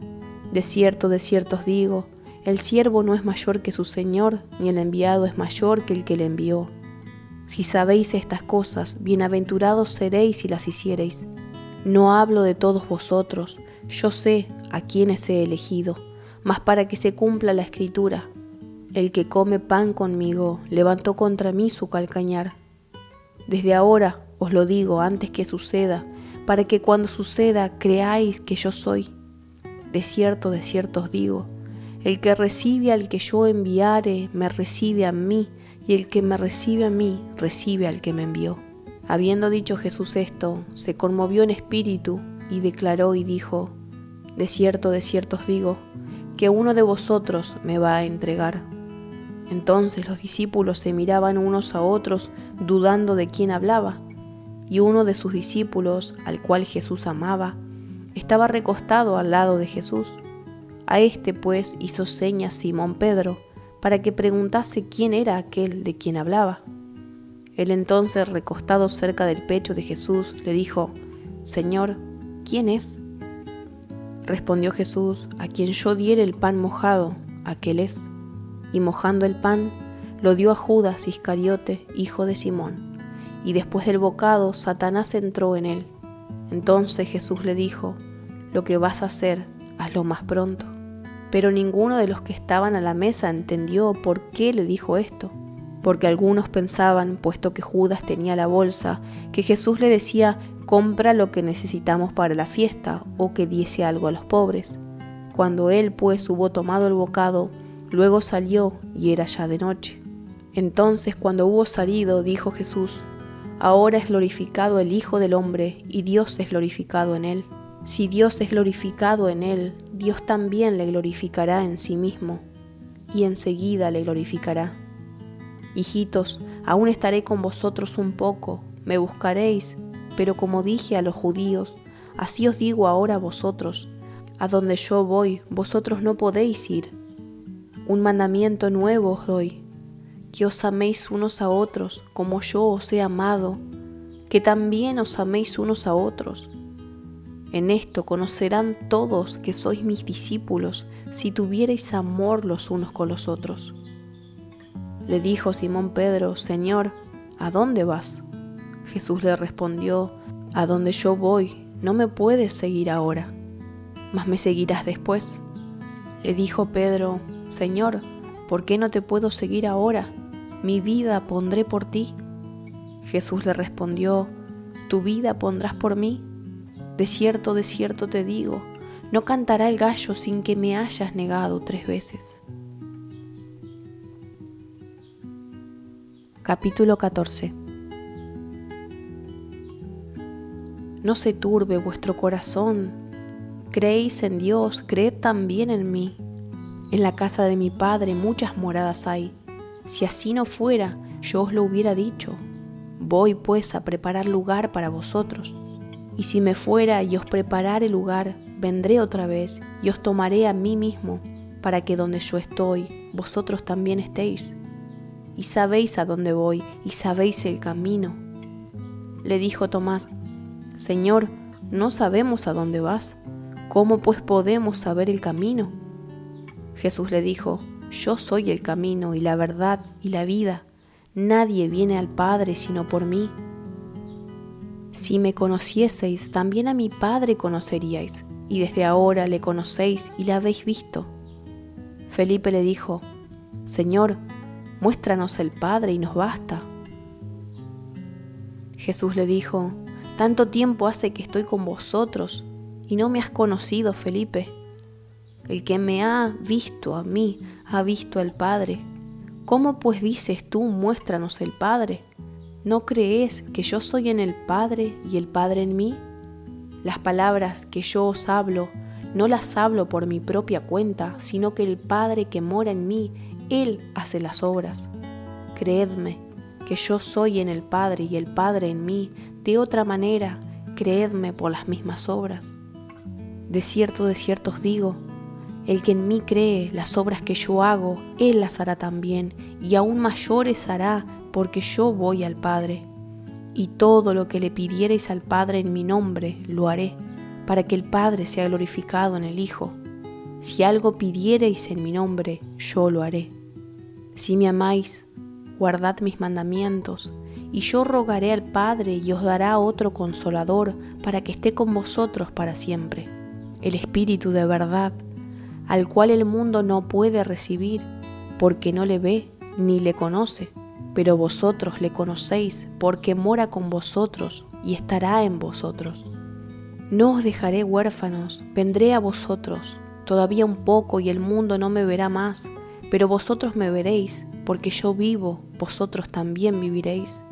S1: De cierto os digo, el siervo no es mayor que su Señor, ni el enviado es mayor que el que le envió. Si sabéis estas cosas, bienaventurados seréis si las hiciereis. No hablo de todos vosotros, yo sé a quiénes he elegido, mas para que se cumpla la Escritura. El que come pan conmigo levantó contra mí su calcañar. Desde ahora os lo digo antes que suceda, para que cuando suceda creáis que yo soy. De cierto os digo, el que recibe al que yo enviare, me recibe a mí, y el que me recibe a mí, recibe al que me envió. Habiendo dicho Jesús esto, se conmovió en espíritu, y declaró y dijo: de cierto os digo, que uno de vosotros me va a entregar. Entonces los discípulos se miraban unos a otros, dudando de quién hablaba. Y uno de sus discípulos, al cual Jesús amaba, estaba recostado al lado de Jesús. A este pues hizo señas Simón Pedro para que preguntase quién era aquel de quien hablaba. Él entonces, recostado cerca del pecho de Jesús, le dijo: Señor, ¿quién es? Respondió Jesús: a quien yo diere el pan mojado, aquel es. Y mojando el pan, lo dio a Judas Iscariote, hijo de Simón. Y después del bocado, Satanás entró en él. Entonces Jesús le dijo: lo que vas a hacer, hazlo más pronto. Pero ninguno de los que estaban a la mesa entendió por qué le dijo esto. Porque algunos pensaban, puesto que Judas tenía la bolsa, que Jesús le decía: compra lo que necesitamos para la fiesta, o que diese algo a los pobres. Cuando él pues hubo tomado el bocado, luego salió, y era ya de noche. Entonces, cuando hubo salido, dijo Jesús: ahora es glorificado el Hijo del Hombre, y Dios es glorificado en él. Si Dios es glorificado en él, Dios también le glorificará en sí mismo, y enseguida le glorificará. Hijitos, aún estaré con vosotros un poco, me buscaréis, pero como dije a los judíos, así os digo ahora a vosotros: a donde yo voy, vosotros no podéis ir. Un mandamiento nuevo os doy, que os améis unos a otros como yo os he amado, que también os améis unos a otros. En esto conocerán todos que sois mis discípulos, si tuviereis amor los unos con los otros. Le dijo Simón Pedro: Señor, ¿a dónde vas? Jesús le respondió: a donde yo voy, no me puedes seguir ahora, mas me seguirás después. Le dijo Pedro: Señor, ¿por qué no te puedo seguir ahora? Mi vida pondré por ti. Jesús le respondió: ¿tu vida pondrás por mí? De cierto te digo, no cantará el gallo sin que me hayas negado 3 veces. Capítulo 14. No se turbe vuestro corazón. Creéis en Dios, creed también en mí. En la casa de mi Padre muchas moradas hay. Si así no fuera, yo os lo hubiera dicho. Voy pues a preparar lugar para vosotros. Y si me fuera y os preparare lugar, vendré otra vez y os tomaré a mí mismo, para que donde yo estoy, vosotros también estéis. Y sabéis a dónde voy, y sabéis el camino. Le dijo Tomás: Señor, no sabemos a dónde vas. ¿Cómo pues podemos saber el camino? Jesús le dijo: yo soy el camino y la verdad y la vida. Nadie viene al Padre sino por mí. Si me conocieseis, también a mi Padre conoceríais, y desde ahora le conocéis y le habéis visto. Felipe le dijo: Señor, muéstranos el Padre y nos basta. Jesús le dijo: tanto tiempo hace que estoy con vosotros, y no me has conocido, Felipe. El que me ha visto a mí, ha visto al Padre. ¿Cómo pues dices tú: muéstranos el Padre? ¿No crees que yo soy en el Padre y el Padre en mí? Las palabras que yo os hablo, no las hablo por mi propia cuenta, sino que el Padre que mora en mí, Él hace las obras. Creedme que yo soy en el Padre y el Padre en mí. De otra manera, creedme por las mismas obras. De cierto os digo, el que en mí cree, las obras que yo hago, Él las hará también, y aún mayores hará, porque yo voy al Padre. Y todo lo que le pidiereis al Padre en mi nombre, lo haré, para que el Padre sea glorificado en el Hijo. Si algo pidiereis en mi nombre, yo lo haré. Si me amáis, guardad mis mandamientos, y yo rogaré al Padre y os dará otro Consolador, para que esté con vosotros para siempre, el Espíritu de verdad, al cual el mundo no puede recibir, porque no le ve ni le conoce, pero vosotros le conocéis, porque mora con vosotros y estará en vosotros. No os dejaré huérfanos, vendré a vosotros. Todavía un poco y el mundo no me verá más, pero vosotros me veréis, porque yo vivo, vosotros también viviréis.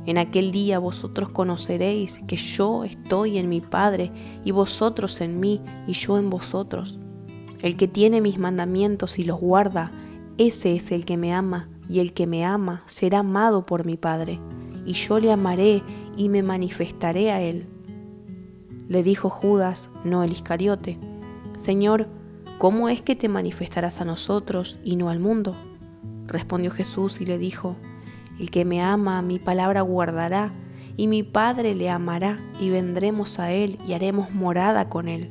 S1: En aquel día vosotros conoceréis que yo estoy en mi Padre, y vosotros en mí, y yo en vosotros. El que tiene mis mandamientos y los guarda, ese es el que me ama, y el que me ama será amado por mi Padre, y yo le amaré y me manifestaré a él. Le dijo Judas, no el Iscariote: Señor, ¿cómo es que te manifestarás a nosotros y no al mundo? Respondió Jesús y le dijo: El que me ama, mi palabra guardará, y mi Padre le amará, y vendremos a él y haremos morada con él.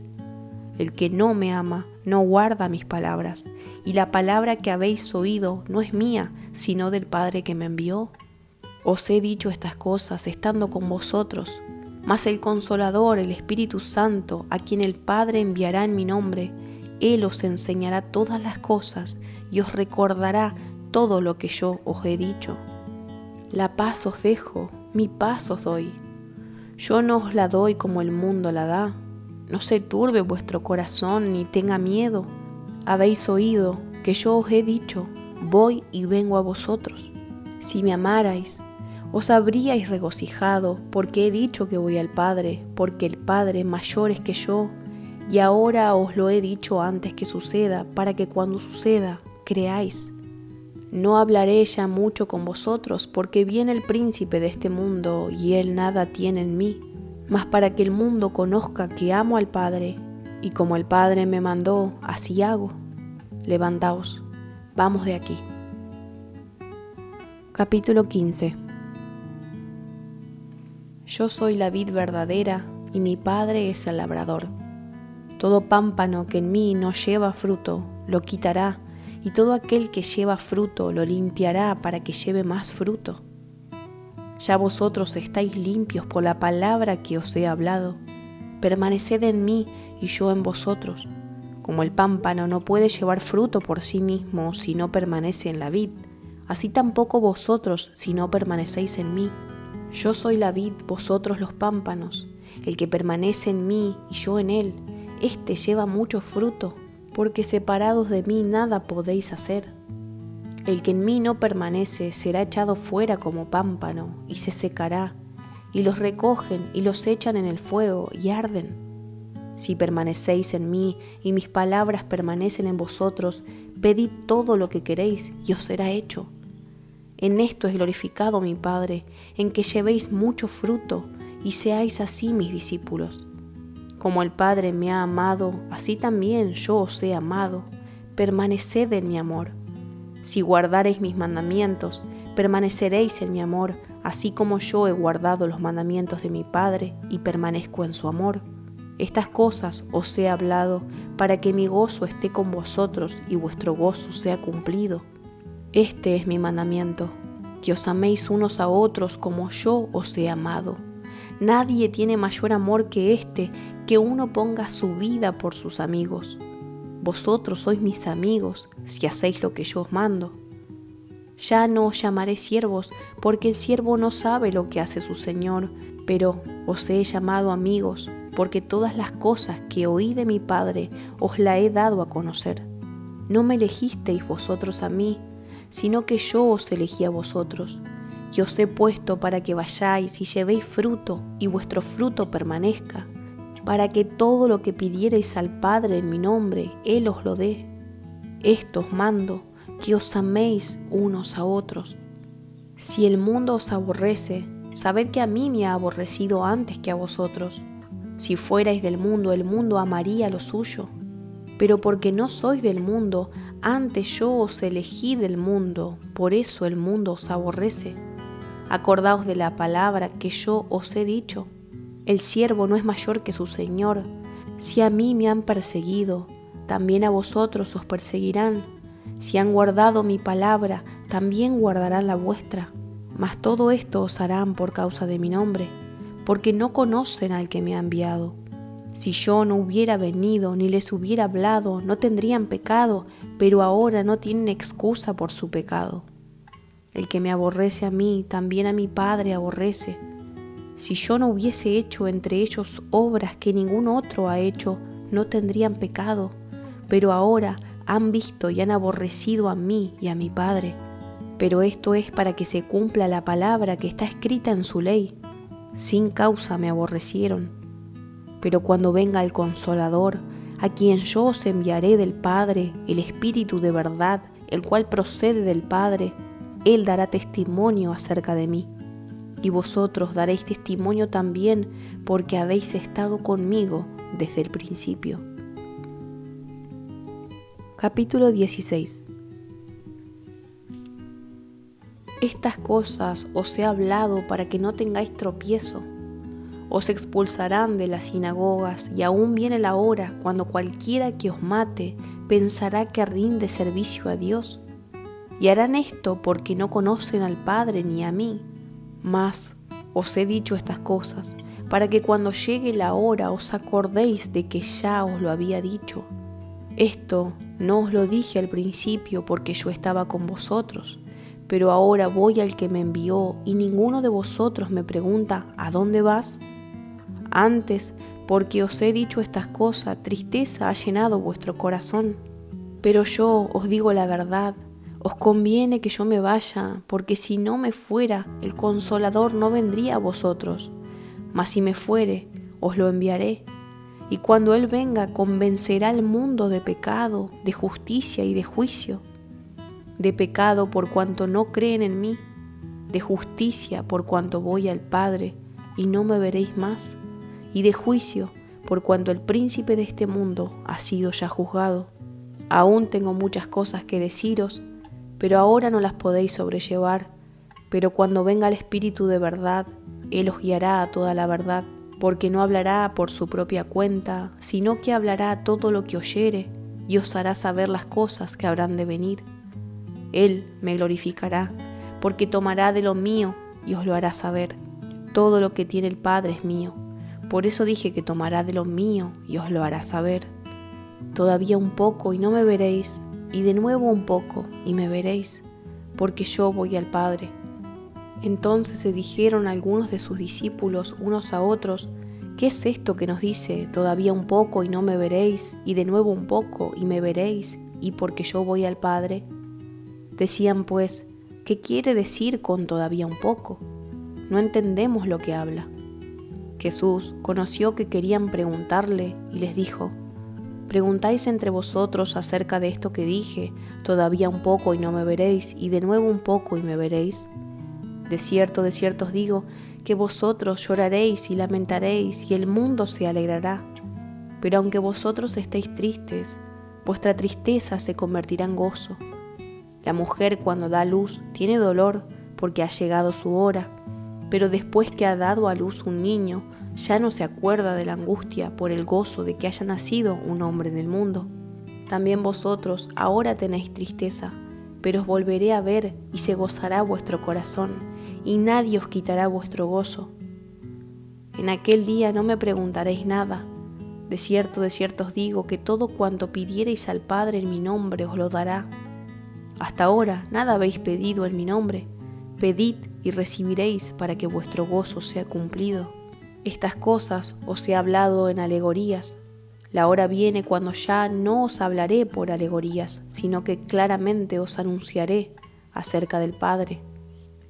S1: El que no me ama, no guarda mis palabras, y la palabra que habéis oído no es mía, sino del Padre que me envió. Os he dicho estas cosas estando con vosotros, mas el Consolador, el Espíritu Santo, a quien el Padre enviará en mi nombre, Él os enseñará todas las cosas y os recordará todo lo que yo os he dicho. La paz os dejo, mi paz os doy. Yo no os la doy como el mundo la da. No se turbe vuestro corazón ni tenga miedo. Habéis oído que yo os he dicho: voy y vengo a vosotros. Si me amarais, os habríais regocijado, porque he dicho que voy al Padre, porque el Padre mayor es que yo, y ahora os lo he dicho antes que suceda, para que cuando suceda, creáis. No hablaré ya mucho con vosotros, porque viene el príncipe de este mundo, y él nada tiene en mí, mas para que el mundo conozca que amo al Padre, y como el Padre me mandó, así hago. Levantaos, vamos de aquí. Capítulo 15. Yo soy la vid verdadera, y mi Padre es el labrador. Todo pámpano que en mí no lleva fruto, lo quitará, y todo aquel que lleva fruto lo limpiará para que lleve más fruto. Ya vosotros estáis limpios por la palabra que os he hablado. Permaneced en mí y yo en vosotros. Como el pámpano no puede llevar fruto por sí mismo si no permanece en la vid, así tampoco vosotros si no permanecéis en mí. Yo soy la vid, vosotros los pámpanos. El que permanece en mí y yo en él, éste lleva mucho fruto, porque separados de mí nada podéis hacer. El que en mí no permanece será echado fuera como pámpano y se secará, y los recogen y los echan en el fuego y arden. Si permanecéis en mí y mis palabras permanecen en vosotros, pedid todo lo que queréis y os será hecho. En esto es glorificado mi Padre, en que llevéis mucho fruto y seáis así mis discípulos. Como el Padre me ha amado, así también yo os he amado. Permaneced en mi amor. Si guardareis mis mandamientos, permaneceréis en mi amor, así como yo he guardado los mandamientos de mi Padre y permanezco en su amor. Estas cosas os he hablado para que mi gozo esté con vosotros y vuestro gozo sea cumplido. Este es mi mandamiento, que os améis unos a otros como yo os he amado. Nadie tiene mayor amor que este, que uno ponga su vida por sus amigos. Vosotros sois mis amigos, si hacéis lo que yo os mando. Ya no os llamaré siervos, porque el siervo no sabe lo que hace su señor, pero os he llamado amigos, porque todas las cosas que oí de mi Padre os la he dado a conocer. No me elegisteis vosotros a mí, sino que yo os elegí a vosotros, y os he puesto para que vayáis y llevéis fruto, y vuestro fruto permanezca, para que todo lo que pidiereis al Padre en mi nombre, Él os lo dé. Esto os mando, que os améis unos a otros. Si el mundo os aborrece, sabed que a mí me ha aborrecido antes que a vosotros. Si fuerais del mundo, el mundo amaría lo suyo. Pero porque no sois del mundo, antes yo os elegí del mundo, por eso el mundo os aborrece. Acordaos de la palabra que yo os he dicho. El siervo no es mayor que su señor. Si a mí me han perseguido, también a vosotros os perseguirán. Si han guardado mi palabra, también guardarán la vuestra. Mas todo esto os harán por causa de mi nombre, porque no conocen al que me ha enviado. Si yo no hubiera venido ni les hubiera hablado, no tendrían pecado, pero ahora no tienen excusa por su pecado. El que me aborrece a mí, también a mi Padre aborrece. Si yo no hubiese hecho entre ellos obras que ningún otro ha hecho, no tendrían pecado, pero ahora han visto y han aborrecido a mí y a mi Padre. Pero esto es para que se cumpla la palabra que está escrita en su ley. Sin causa me aborrecieron. Pero cuando venga el Consolador, a quien yo os enviaré del Padre, el Espíritu de verdad, el cual procede del Padre, Él dará testimonio acerca de mí. y vosotros daréis testimonio también, porque habéis estado conmigo desde el principio. Capítulo 16. Estas cosas os he hablado para que no tengáis tropiezo. Os expulsarán de las sinagogas, y aún viene la hora cuando cualquiera que os mate pensará que rinde servicio a Dios. Y harán esto porque no conocen al Padre ni a mí. Mas os he dicho estas cosas para que cuando llegue la hora os acordéis de que ya os lo había dicho. Esto no os lo dije al principio porque yo estaba con vosotros, pero ahora voy al que me envió y ninguno de vosotros me pregunta ¿a dónde vas? Antes, porque os he dicho estas cosas, tristeza ha llenado vuestro corazón. Pero yo os digo la verdad, os conviene que yo me vaya, porque si no me fuera, el Consolador no vendría a vosotros. Mas si me fuere, os lo enviaré. Y cuando Él venga, convencerá al mundo de pecado, de justicia y de juicio. De pecado por cuanto no creen en mí, de justicia por cuanto voy al Padre y no me veréis más, y de juicio por cuanto el príncipe de este mundo ha sido ya juzgado. Aún tengo muchas cosas que deciros, pero ahora no las podéis sobrellevar. Pero cuando venga el Espíritu de verdad, Él os guiará a toda la verdad, porque no hablará por su propia cuenta, sino que hablará todo lo que oyere, y os hará saber las cosas que habrán de venir. Él me glorificará, porque tomará de lo mío y os lo hará saber. Todo lo que tiene el Padre es mío. Por eso dije que tomará de lo mío y os lo hará saber. Todavía un poco y no me veréis, y de nuevo un poco y me veréis, porque yo voy al Padre. Entonces se dijeron algunos de sus discípulos unos a otros, ¿qué es esto que nos dice, todavía un poco y no me veréis, y de nuevo un poco y me veréis, y porque yo voy al Padre? Decían pues, ¿qué quiere decir con todavía un poco? No entendemos lo que habla. Jesús conoció que querían preguntarle y les dijo, ¿preguntáis entre vosotros acerca de esto que dije, todavía un poco y no me veréis, y de nuevo un poco y me veréis? De cierto os digo, que vosotros lloraréis y lamentaréis, y el mundo se alegrará. Pero aunque vosotros estéis tristes, vuestra tristeza se convertirá en gozo. La mujer cuando da a luz tiene dolor porque ha llegado su hora, pero después que ha dado a luz un niño, ya no se acuerda de la angustia por el gozo de que haya nacido un hombre en el mundo. También vosotros ahora tenéis tristeza, pero os volveré a ver y se gozará vuestro corazón, y nadie os quitará vuestro gozo. En aquel día no me preguntaréis nada. De cierto os digo que todo cuanto pidiereis al Padre en mi nombre os lo dará. Hasta ahora nada habéis pedido en mi nombre. Pedid y recibiréis para que vuestro gozo sea cumplido. Estas cosas os he hablado en alegorías. La hora viene cuando ya no os hablaré por alegorías, sino que claramente os anunciaré acerca del Padre.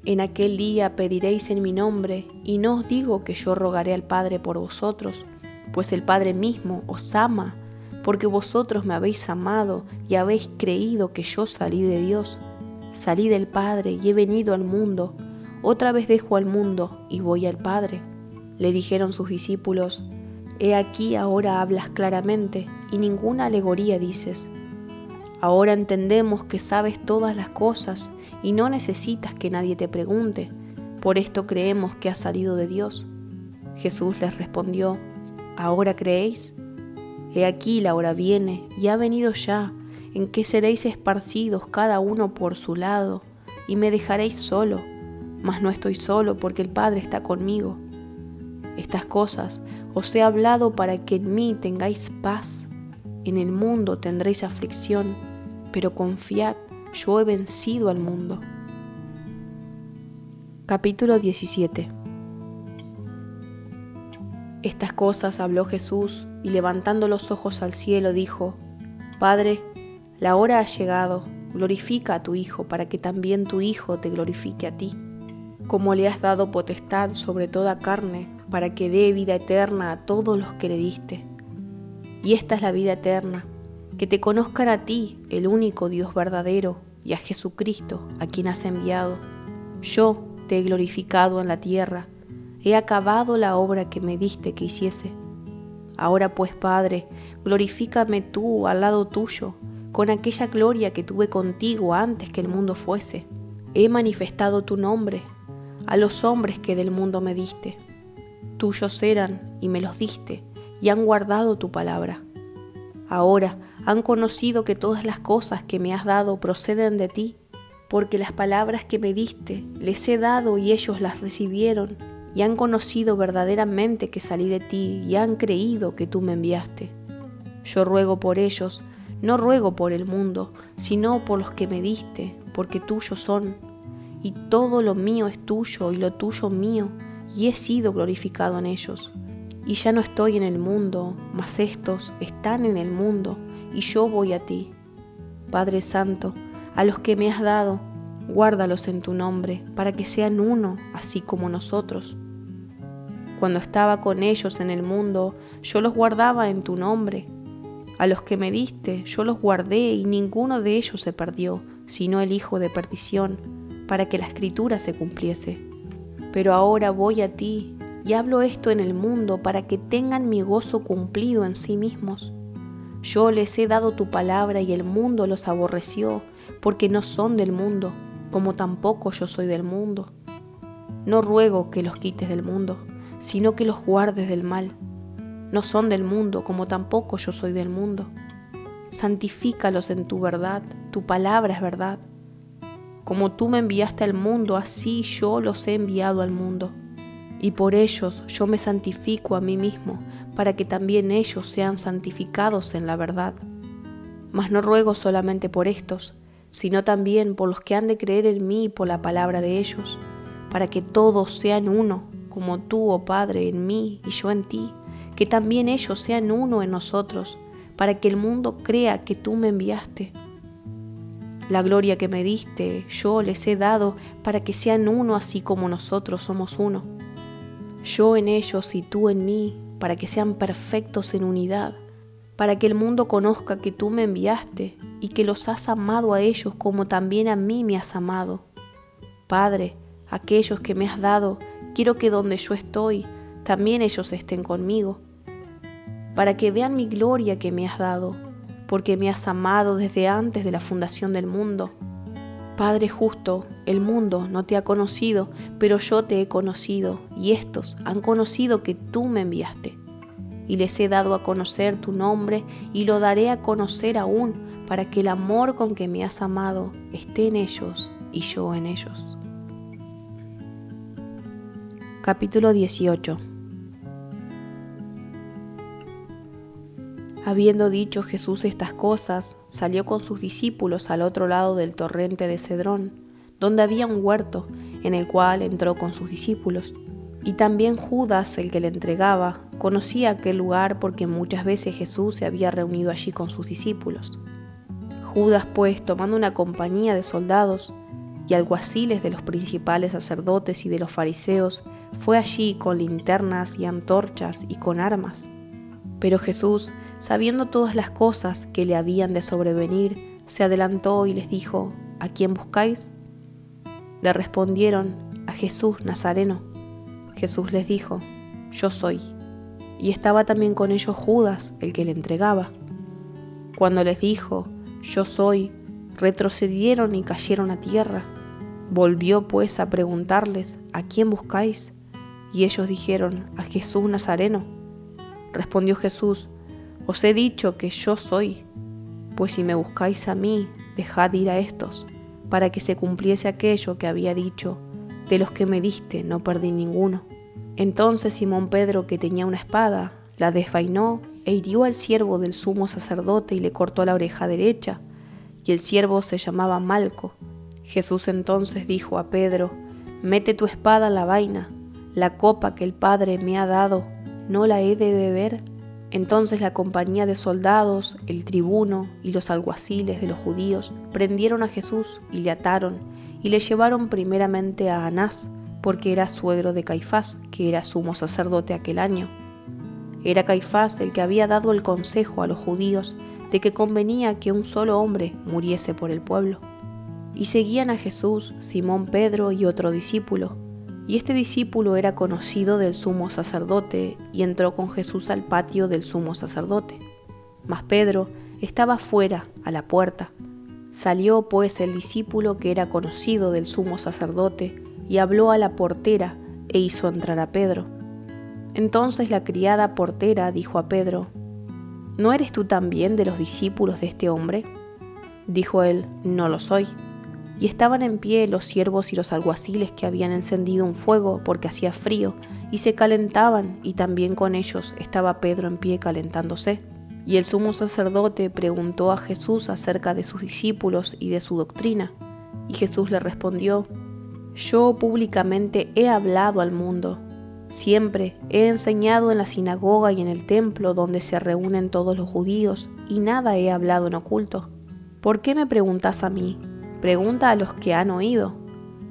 S1: En aquel día pediréis en mi nombre, y no os digo que yo rogaré al Padre por vosotros, pues el Padre mismo os ama, porque vosotros me habéis amado y habéis creído que yo salí de Dios. Salí del Padre y he venido al mundo. Otra vez dejo al mundo y voy al Padre. Le dijeron sus discípulos, he aquí ahora hablas claramente y ninguna alegoría dices. Ahora entendemos que sabes todas las cosas y no necesitas que nadie te pregunte. Por esto creemos que has salido de Dios. Jesús les respondió, ¿ahora creéis? He aquí la hora viene y ha venido ya, en que seréis esparcidos cada uno por su lado, y me dejaréis solo, mas no estoy solo porque el Padre está conmigo. Estas cosas os he hablado para que en mí tengáis paz. En el mundo tendréis aflicción, pero confiad, yo he vencido al mundo. Capítulo 17. Estas cosas habló Jesús, y levantando los ojos al cielo dijo, Padre, la hora ha llegado, glorifica a tu Hijo, para que también tu Hijo te glorifique a ti, como le has dado potestad sobre toda carne, para que dé vida eterna a todos los que le diste. Y esta es la vida eterna, que te conozcan a ti, el único Dios verdadero, y a Jesucristo, a quien has enviado. Yo te he glorificado en la tierra, he acabado la obra que me diste que hiciese. Ahora pues, Padre, glorifícame tú al lado tuyo, con aquella gloria que tuve contigo antes que el mundo fuese. He manifestado tu nombre a los hombres que del mundo me diste. Tuyos eran y me los diste, y han guardado tu palabra. Ahora han conocido que todas las cosas que me has dado proceden de ti, porque las palabras que me diste les he dado y ellos las recibieron, y han conocido verdaderamente que salí de ti y han creído que tú me enviaste. Yo ruego por ellos, no ruego por el mundo, sino por los que me diste, porque tuyos son, y todo lo mío es tuyo y lo tuyo mío, y he sido glorificado en ellos. Y ya no estoy en el mundo, mas estos están en el mundo, y yo voy a ti. Padre Santo, a los que me has dado, guárdalos en tu nombre, para que sean uno, así como nosotros. Cuando estaba con ellos en el mundo, yo los guardaba en tu nombre. A los que me diste, yo los guardé, y ninguno de ellos se perdió, sino el hijo de perdición, para que la Escritura se cumpliese. Pero ahora voy a ti, y hablo esto en el mundo, para que tengan mi gozo cumplido en sí mismos. Yo les he dado tu palabra, y el mundo los aborreció, porque no son del mundo, como tampoco yo soy del mundo. No ruego que los quites del mundo, sino que los guardes del mal. No son del mundo, como tampoco yo soy del mundo. Santifícalos en tu verdad, tu palabra es verdad. Como tú me enviaste al mundo, así yo los he enviado al mundo. Y por ellos yo me santifico a mí mismo, para que también ellos sean santificados en la verdad. Mas no ruego solamente por estos, sino también por los que han de creer en mí por la palabra de ellos, para que todos sean uno, como tú, oh Padre, en mí y yo en ti, que también ellos sean uno en nosotros, para que el mundo crea que tú me enviaste. La gloria que me diste yo les he dado, para que sean uno así como nosotros somos uno. Yo en ellos y tú en mí, para que sean perfectos en unidad, para que el mundo conozca que tú me enviaste y que los has amado a ellos como también a mí me has amado. Padre, aquellos que me has dado, quiero que donde yo estoy, también ellos estén conmigo, para que vean mi gloria que me has dado, porque me has amado desde antes de la fundación del mundo. Padre justo, el mundo no te ha conocido, pero yo te he conocido, y estos han conocido que tú me enviaste. Y les he dado a conocer tu nombre, y lo daré a conocer aún, para que el amor con que me has amado esté en ellos y yo en ellos. Capítulo 18. Habiendo dicho Jesús estas cosas, salió con sus discípulos al otro lado del torrente de Cedrón, donde había un huerto, en el cual entró con sus discípulos. Y también Judas, el que le entregaba, conocía aquel lugar porque muchas veces Jesús se había reunido allí con sus discípulos. Judas, pues, tomando una compañía de soldados y alguaciles de los principales sacerdotes y de los fariseos, fue allí con linternas y antorchas y con armas. Pero Jesús, sabiendo todas las cosas que le habían de sobrevenir, se adelantó y les dijo: ¿A quién buscáis? Le respondieron: a Jesús Nazareno. Jesús les dijo: Yo soy. Y estaba también con ellos Judas, el que le entregaba. Cuando les dijo: Yo soy, retrocedieron y cayeron a tierra. Volvió pues a preguntarles: ¿A quién buscáis? Y ellos dijeron: a Jesús Nazareno. Respondió Jesús: Os he dicho que yo soy. Pues si me buscáis a mí, dejad ir a estos, para que se cumpliese aquello que había dicho: de los que me diste no perdí ninguno. Entonces Simón Pedro, que tenía una espada, la desvainó e hirió al siervo del sumo sacerdote y le cortó la oreja derecha, y el siervo se llamaba Malco. Jesús entonces dijo a Pedro: Mete tu espada en la vaina, la copa que el Padre me ha dado, ¿no la he de beber? Entonces la compañía de soldados, el tribuno y los alguaciles de los judíos prendieron a Jesús y le ataron y le llevaron primeramente a Anás, porque era suegro de Caifás, que era sumo sacerdote aquel año. Era Caifás el que había dado el consejo a los judíos de que convenía que un solo hombre muriese por el pueblo. Y seguían a Jesús Simón Pedro y otro discípulo. Y este discípulo era conocido del sumo sacerdote, y entró con Jesús al patio del sumo sacerdote. Mas Pedro estaba fuera, a la puerta. Salió pues el discípulo que era conocido del sumo sacerdote, y habló a la portera, e hizo entrar a Pedro. Entonces la criada portera dijo a Pedro: ¿No eres tú también de los discípulos de este hombre? Dijo él: No lo soy. Y estaban en pie los siervos y los alguaciles que habían encendido un fuego porque hacía frío, y se calentaban, y también con ellos estaba Pedro en pie calentándose. Y el sumo sacerdote preguntó a Jesús acerca de sus discípulos y de su doctrina. Y Jesús le respondió: Yo públicamente he hablado al mundo. Siempre he enseñado en la sinagoga y en el templo donde se reúnen todos los judíos, y nada he hablado en oculto. ¿Por qué me preguntas a mí? Pregunta a los que han oído.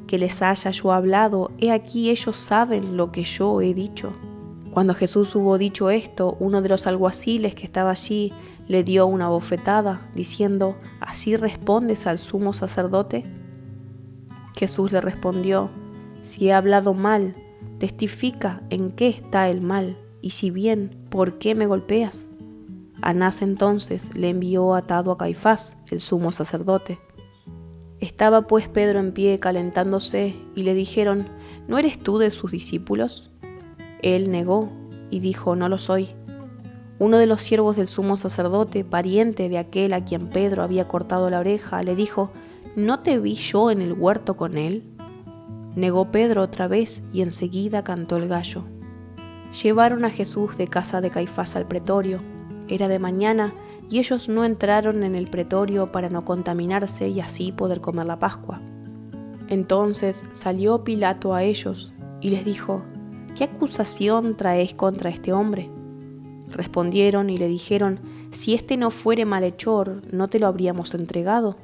S1: Que les haya yo hablado, he aquí ellos saben lo que yo he dicho. Cuando Jesús hubo dicho esto, uno de los alguaciles que estaba allí le dio una bofetada, diciendo: ¿Así respondes al sumo sacerdote? Jesús le respondió: Si he hablado mal, testifica en qué está el mal, y si bien, ¿por qué me golpeas? Anás entonces le envió atado a Caifás, el sumo sacerdote. Estaba pues Pedro en pie calentándose, y le dijeron: ¿No eres tú de sus discípulos? Él negó y dijo: No lo soy. Uno de los siervos del sumo sacerdote, pariente de aquel a quien Pedro había cortado la oreja, le dijo: ¿No te vi yo en el huerto con él? Negó Pedro otra vez, y enseguida cantó el gallo. Llevaron a Jesús de casa de Caifás al pretorio. Era de mañana, y ellos no entraron en el pretorio para no contaminarse y así poder comer la Pascua. Entonces salió Pilato a ellos y les dijo: ¿Qué acusación traéis contra este hombre? Respondieron y le dijeron: Si éste no fuere malhechor, ¿no te lo habríamos entregado?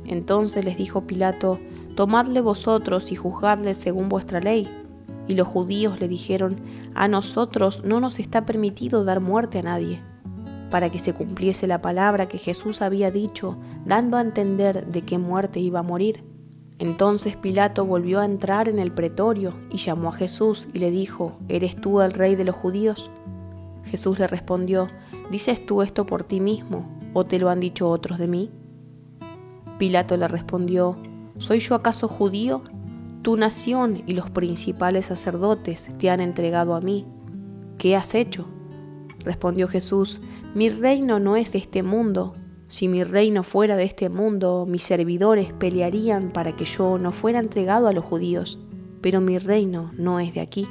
S1: Entonces les dijo Pilato: Tomadle vosotros y juzgadle según vuestra ley. Y los judíos le dijeron: A nosotros no nos está permitido dar muerte a nadie, para que se cumpliese la palabra que Jesús había dicho, dando a entender de qué muerte iba a morir. Entonces Pilato volvió a entrar en el pretorio y llamó a Jesús y le dijo: ¿Eres tú el rey de los judíos? Jesús le respondió: ¿Dices tú esto por ti mismo, o te lo han dicho otros de mí? Pilato le respondió: ¿Soy yo acaso judío? Tu nación y los principales sacerdotes te han entregado a mí. ¿Qué has hecho? Respondió Jesús: Mi reino no es de este mundo. Si mi reino fuera de este mundo, mis servidores pelearían para que yo no fuera entregado a los judíos, pero mi reino no es de aquí.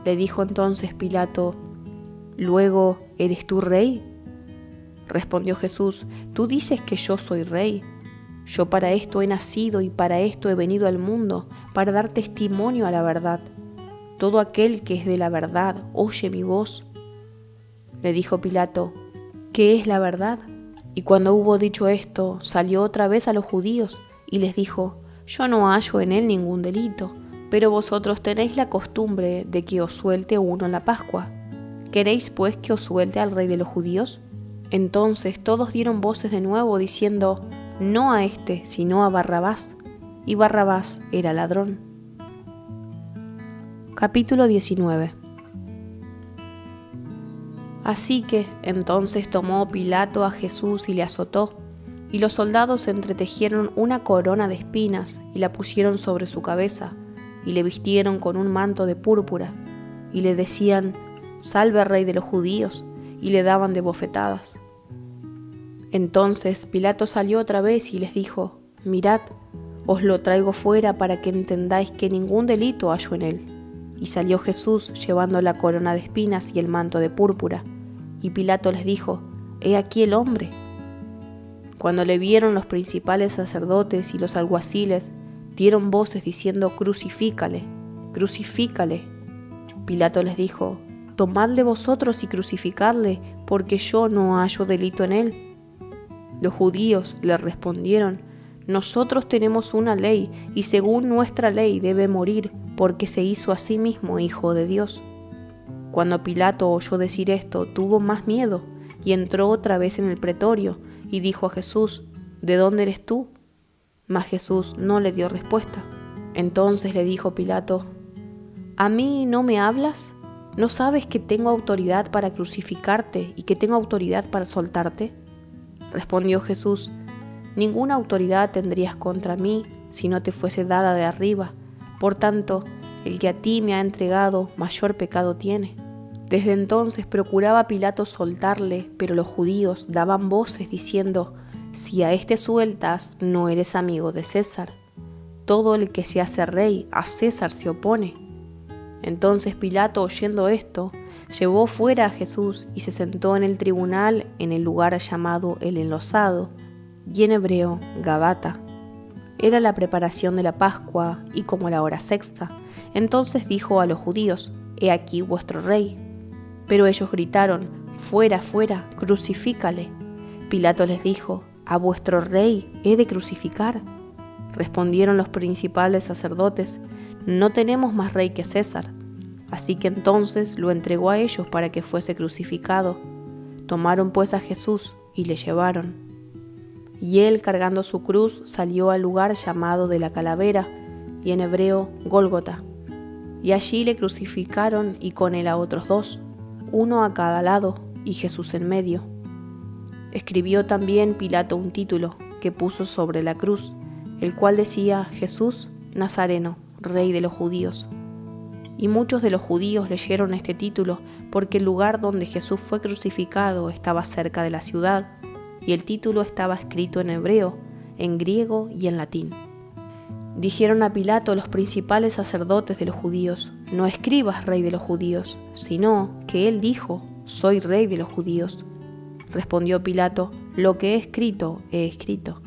S1: Le dijo entonces Pilato: ¿Luego eres tú rey? Respondió Jesús: Tú dices que yo soy rey. Yo para esto he nacido y para esto he venido al mundo, para dar testimonio a la verdad. Todo aquel que es de la verdad oye mi voz. Le dijo Pilato: ¿Qué es la verdad? Y cuando hubo dicho esto, salió otra vez a los judíos y les dijo: Yo no hallo en él ningún delito, pero vosotros tenéis la costumbre de que os suelte uno en la Pascua. ¿Queréis pues que os suelte al rey de los judíos? Entonces todos dieron voces de nuevo diciendo: No a este, sino a Barrabás. Y Barrabás era ladrón. Capítulo 19. Así que entonces tomó Pilato a Jesús y le azotó, y los soldados entretejieron una corona de espinas y la pusieron sobre su cabeza, y le vistieron con un manto de púrpura, y le decían: Salve, rey de los judíos, y le daban de bofetadas. Entonces Pilato salió otra vez y les dijo: Mirad, os lo traigo fuera para que entendáis que ningún delito hallo en él. Y salió Jesús llevando la corona de espinas y el manto de púrpura. Y Pilato les dijo: He aquí el hombre. Cuando le vieron los principales sacerdotes y los alguaciles, dieron voces diciendo: Crucifícale, crucifícale. Pilato les dijo: Tomadle vosotros y crucificadle, porque yo no hallo delito en él. Los judíos le respondieron: Nosotros tenemos una ley, y según nuestra ley debe morir, porque se hizo a sí mismo hijo de Dios. Cuando Pilato oyó decir esto, tuvo más miedo, y entró otra vez en el pretorio, y dijo a Jesús: ¿De dónde eres tú? Mas Jesús no le dio respuesta. Entonces le dijo Pilato: ¿A mí no me hablas? ¿No sabes que tengo autoridad para crucificarte y que tengo autoridad para soltarte? Respondió Jesús: Ninguna autoridad tendrías contra mí si no te fuese dada de arriba. Por tanto, el que a ti me ha entregado mayor pecado tiene. Desde entonces procuraba Pilato soltarle, pero los judíos daban voces diciendo: Si a este sueltas, no eres amigo de César. Todo el que se hace rey, a César se opone. Entonces Pilato, oyendo esto, llevó fuera a Jesús y se sentó en el tribunal en el lugar llamado El Enlosado, y en hebreo Gabata. Era la preparación de la Pascua y como la hora sexta. Entonces dijo a los judíos: He aquí vuestro rey. Pero ellos gritaron: Fuera, fuera, crucifícale. Pilato les dijo: ¿A vuestro rey he de crucificar? Respondieron los principales sacerdotes: No tenemos más rey que César. Así que entonces lo entregó a ellos para que fuese crucificado. Tomaron pues a Jesús y le llevaron. Y él, cargando su cruz, salió al lugar llamado de la Calavera, y en hebreo Gólgota. Y allí le crucificaron y con él a otros dos, uno a cada lado y Jesús en medio. Escribió también Pilato un título que puso sobre la cruz, el cual decía: Jesús Nazareno, Rey de los Judíos. Y muchos de los judíos leyeron este título porque el lugar donde Jesús fue crucificado estaba cerca de la ciudad, y el título estaba escrito en hebreo, en griego y en latín. Dijeron a Pilato los principales sacerdotes de los judíos: No escribas Rey de los Judíos, sino que él dijo: Soy Rey de los Judíos. Respondió Pilato: Lo que he escrito, he escrito.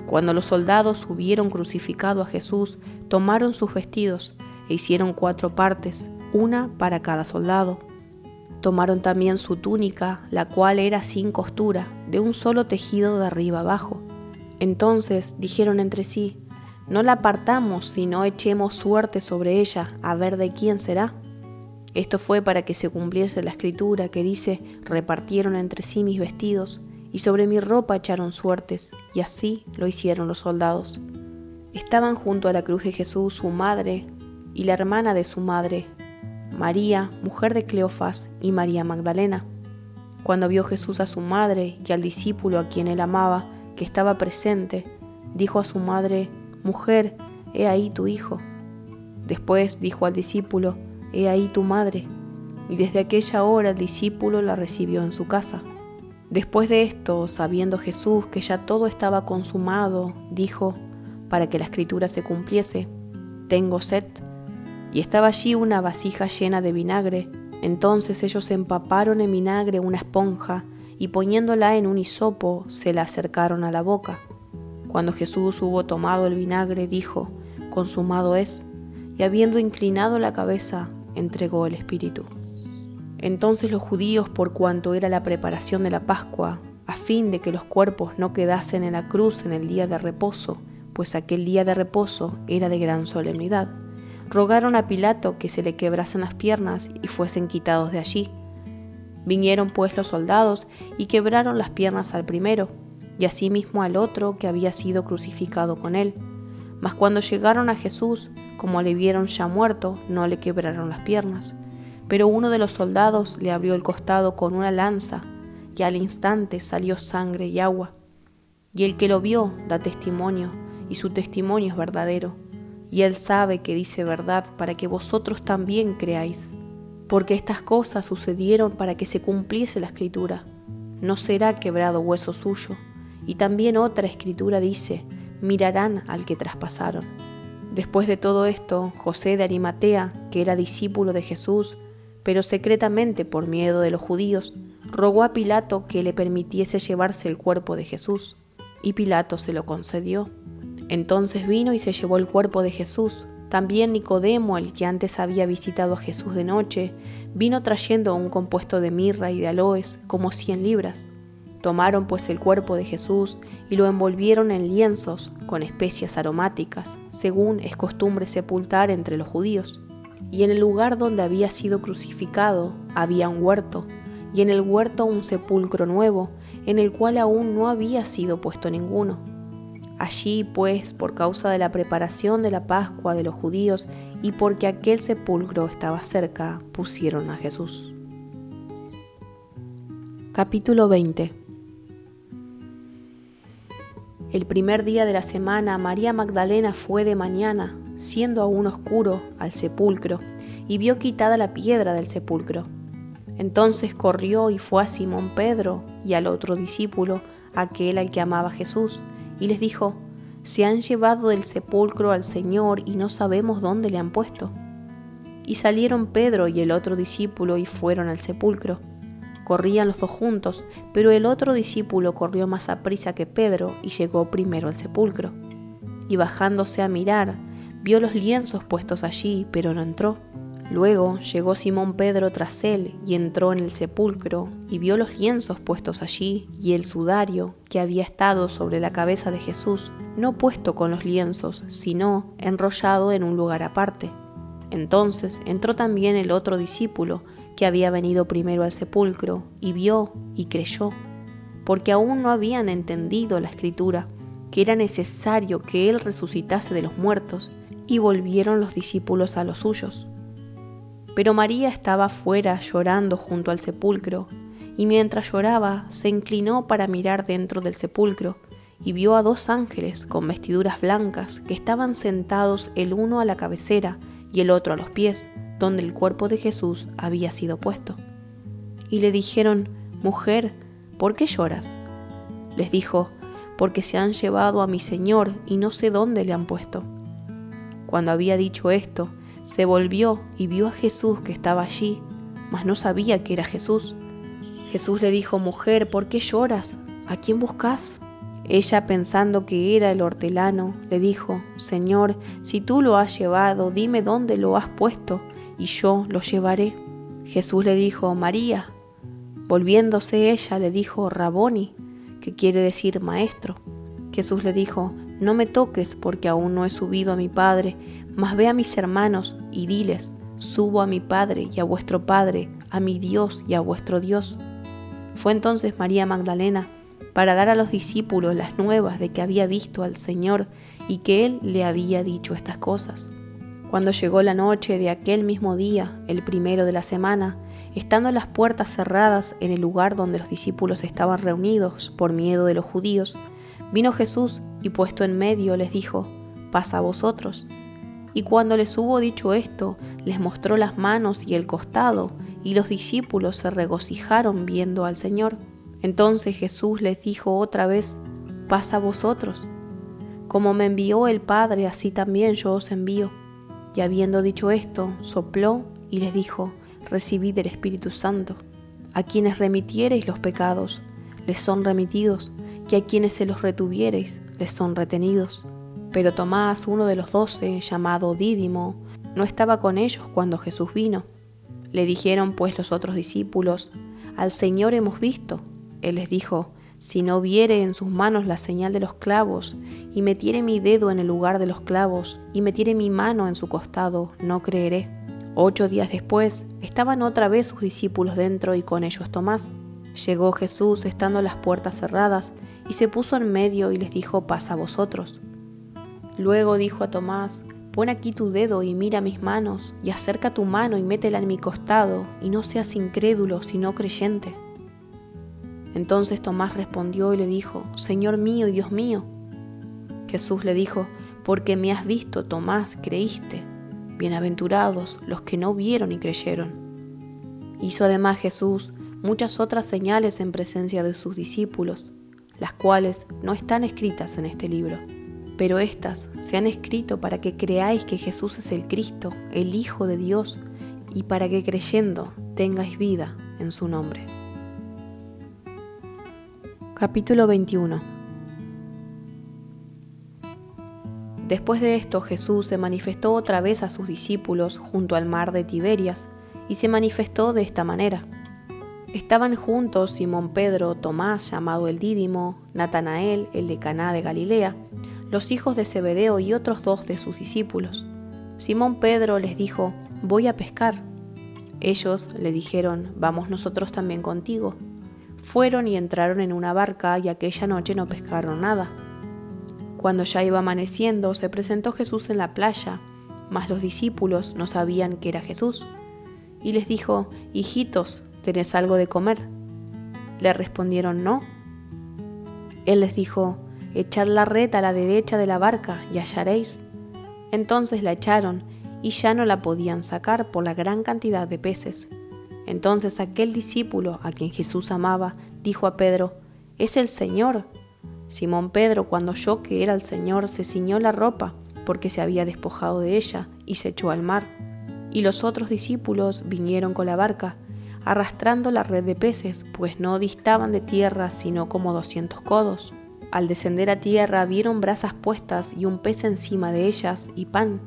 S1: Cuando los soldados hubieron crucificado a Jesús, tomaron sus vestidos e hicieron 4 partes, una para cada soldado. Tomaron también su túnica, la cual era sin costura, de un solo tejido de arriba abajo. Entonces dijeron entre sí: No la partamos, sino echemos suerte sobre ella, a ver de quién será. Esto fue para que se cumpliese la escritura que dice: Repartieron entre sí mis vestidos, y sobre mi ropa echaron suertes, y así lo hicieron los soldados. Estaban junto a la cruz de Jesús su madre y la hermana de su madre, María, mujer de Cleofas, y María Magdalena. Cuando vio Jesús a su madre y al discípulo a quien él amaba, que estaba presente, dijo a su madre: Mujer, he ahí tu hijo. Después dijo al discípulo: He ahí tu madre. Y desde aquella hora el discípulo la recibió en su casa. Después de esto, sabiendo Jesús que ya todo estaba consumado, dijo, para que la escritura se cumpliese: Tengo sed. Y estaba allí una vasija llena de vinagre. Entonces ellos empaparon en vinagre una esponja y poniéndola en un hisopo se la acercaron a la boca. Cuando Jesús hubo tomado el vinagre, dijo: Consumado es. Y habiendo inclinado la cabeza, entregó el espíritu. Entonces los judíos, por cuanto era la preparación de la Pascua, a fin de que los cuerpos no quedasen en la cruz en el día de reposo, pues aquel día de reposo era de gran solemnidad, rogaron a Pilato que se le quebrasen las piernas y fuesen quitados de allí. Vinieron pues los soldados y quebraron las piernas al primero, y asimismo al otro que había sido crucificado con él. Mas cuando llegaron a Jesús, como le vieron ya muerto, no le quebraron las piernas. Pero uno de los soldados le abrió el costado con una lanza, y al instante salió sangre y agua. Y el que lo vio da testimonio, y su testimonio es verdadero. Y él sabe que dice verdad para que vosotros también creáis. Porque estas cosas sucedieron para que se cumpliese la escritura: No será quebrado hueso suyo. Y también otra escritura dice: Mirarán al que traspasaron. Después de todo esto, José de Arimatea, que era discípulo de Jesús, pero secretamente por miedo de los judíos, rogó a Pilato que le permitiese llevarse el cuerpo de Jesús, y Pilato se lo concedió. Entonces vino y se llevó el cuerpo de Jesús. También Nicodemo, el que antes había visitado a Jesús de noche, vino trayendo un compuesto de mirra y de aloes, como 100 libras. Tomaron pues el cuerpo de Jesús y lo envolvieron en lienzos con especias aromáticas, según es costumbre sepultar entre los judíos. Y en el lugar donde había sido crucificado había un huerto, y en el huerto un sepulcro nuevo, en el cual aún no había sido puesto ninguno. Allí, pues, por causa de la preparación de la Pascua de los judíos y porque aquel sepulcro estaba cerca, pusieron a Jesús. Capítulo 20. El primer día de la semana, María Magdalena fue de mañana, siendo aún oscuro, al sepulcro, y vio quitada la piedra del sepulcro. Entonces corrió y fue a Simón Pedro y al otro discípulo, aquel al que amaba Jesús, y les dijo: «Se han llevado del sepulcro al Señor y no sabemos dónde le han puesto». Y salieron Pedro y el otro discípulo y fueron al sepulcro. Corrían los dos juntos, pero el otro discípulo corrió más aprisa que Pedro y llegó primero al sepulcro. Y bajándose a mirar, vio los lienzos puestos allí, pero no entró. Luego llegó Simón Pedro tras él y entró en el sepulcro y vio los lienzos puestos allí y el sudario que había estado sobre la cabeza de Jesús, no puesto con los lienzos, sino enrollado en un lugar aparte. Entonces entró también el otro discípulo que había venido primero al sepulcro y vio y creyó, porque aún no habían entendido la Escritura, que era necesario que él resucitase de los muertos, y volvieron los discípulos a los suyos. Pero María estaba fuera llorando junto al sepulcro, y mientras lloraba se inclinó para mirar dentro del sepulcro, y vio a dos ángeles con vestiduras blancas que estaban sentados el uno a la cabecera y el otro a los pies, donde el cuerpo de Jesús había sido puesto. Y le dijeron: «Mujer, ¿por qué lloras?». Les dijo: «Porque se han llevado a mi Señor y no sé dónde le han puesto». Cuando había dicho esto, se volvió y vio a Jesús que estaba allí, mas no sabía que era Jesús. Jesús le dijo: «Mujer, ¿por qué lloras? ¿A quién buscas?». Ella, pensando que era el hortelano, le dijo: «Señor, si tú lo has llevado, dime dónde lo has puesto, y yo lo llevaré». Jesús le dijo: «María». Volviéndose ella, le dijo: «Raboni», que quiere decir maestro. Jesús le dijo: «No me toques, porque aún no he subido a mi Padre, mas ve a mis hermanos y diles: subo a mi Padre y a vuestro Padre, a mi Dios y a vuestro Dios». Fue entonces María Magdalena para dar a los discípulos las nuevas de que había visto al Señor y que Él le había dicho estas cosas. Cuando llegó la noche de aquel mismo día, el primero de la semana, estando las puertas cerradas en el lugar donde los discípulos estaban reunidos por miedo de los judíos, vino Jesús y puesto en medio les dijo: «Paz a vosotros». Y cuando les hubo dicho esto, les mostró las manos y el costado, y los discípulos se regocijaron viendo al Señor. Entonces Jesús les dijo otra vez: «Paz a vosotros. Como me envió el Padre, así también yo os envío». Y habiendo dicho esto, sopló y les dijo: «Recibid el Espíritu Santo. A quienes remitiereis los pecados, les son remitidos, y a quienes se los retuviereis, les son retenidos». Pero Tomás, uno de los 12, llamado Dídimo, no estaba con ellos cuando Jesús vino. Le dijeron pues los otros discípulos: «Al Señor hemos visto». Él les dijo: «Si no viere en sus manos la señal de los clavos, y metiere mi dedo en el lugar de los clavos, y metiere mi mano en su costado, no creeré». 8 días después, estaban otra vez sus discípulos dentro y con ellos Tomás. Llegó Jesús estando las puertas cerradas, y se puso en medio y les dijo: «Paz a vosotros». Luego dijo a Tomás: «Pon aquí tu dedo y mira mis manos, y acerca tu mano y métela en mi costado, y no seas incrédulo, sino creyente». Entonces Tomás respondió y le dijo: «Señor mío y Dios mío». Jesús le dijo: «Porque me has visto, Tomás, creíste. Bienaventurados los que no vieron y creyeron». Hizo además Jesús muchas otras señales en presencia de sus discípulos, las cuales no están escritas en este libro. Pero estas se han escrito para que creáis que Jesús es el Cristo, el Hijo de Dios, y para que creyendo tengáis vida en su nombre. Capítulo 21. Después de esto, Jesús se manifestó otra vez a sus discípulos junto al mar de Tiberias, y se manifestó de esta manera. Estaban juntos Simón Pedro, Tomás, llamado el Dídimo, Natanael, el de Caná de Galilea, los hijos de Zebedeo y otros 2 de sus discípulos. Simón Pedro les dijo: «Voy a pescar». Ellos le dijeron: «Vamos nosotros también contigo». Fueron y entraron en una barca, y aquella noche no pescaron nada. Cuando ya iba amaneciendo, se presentó Jesús en la playa, mas los discípulos no sabían que era Jesús. Y les dijo: «Hijitos, ¿tenés algo de comer?». Le respondieron: «No». Él les dijo: «Echad la red a la derecha de la barca y hallaréis». Entonces la echaron, y ya no la podían sacar por la gran cantidad de peces. Entonces aquel discípulo a quien Jesús amaba dijo a Pedro: «Es el Señor». Simón Pedro, cuando oyó que era el Señor, se ciñó la ropa, porque se había despojado de ella, y se echó al mar. Y los otros discípulos vinieron con la barca, arrastrando la red de peces, pues no distaban de tierra sino como 200 codos. Al descender a tierra vieron brasas puestas y un pez encima de ellas y pan.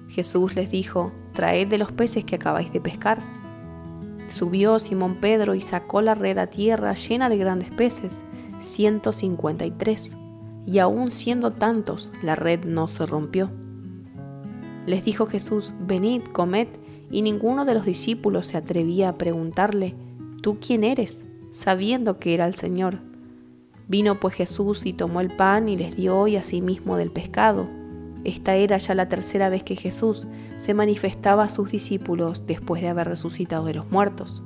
S1: Jesús les dijo: «Traed de los peces que acabáis de pescar». Subió Simón Pedro y sacó la red a tierra llena de grandes peces, 153, y aun siendo tantos, la red no se rompió. Les dijo Jesús: «Venid, comed», y ninguno de los discípulos se atrevía a preguntarle: «¿Tú quién eres?», sabiendo que era el Señor. Vino pues Jesús y tomó el pan y les dio y asimismo del pescado. Esta era ya la tercera vez que Jesús se manifestaba a sus discípulos después de haber resucitado de los muertos.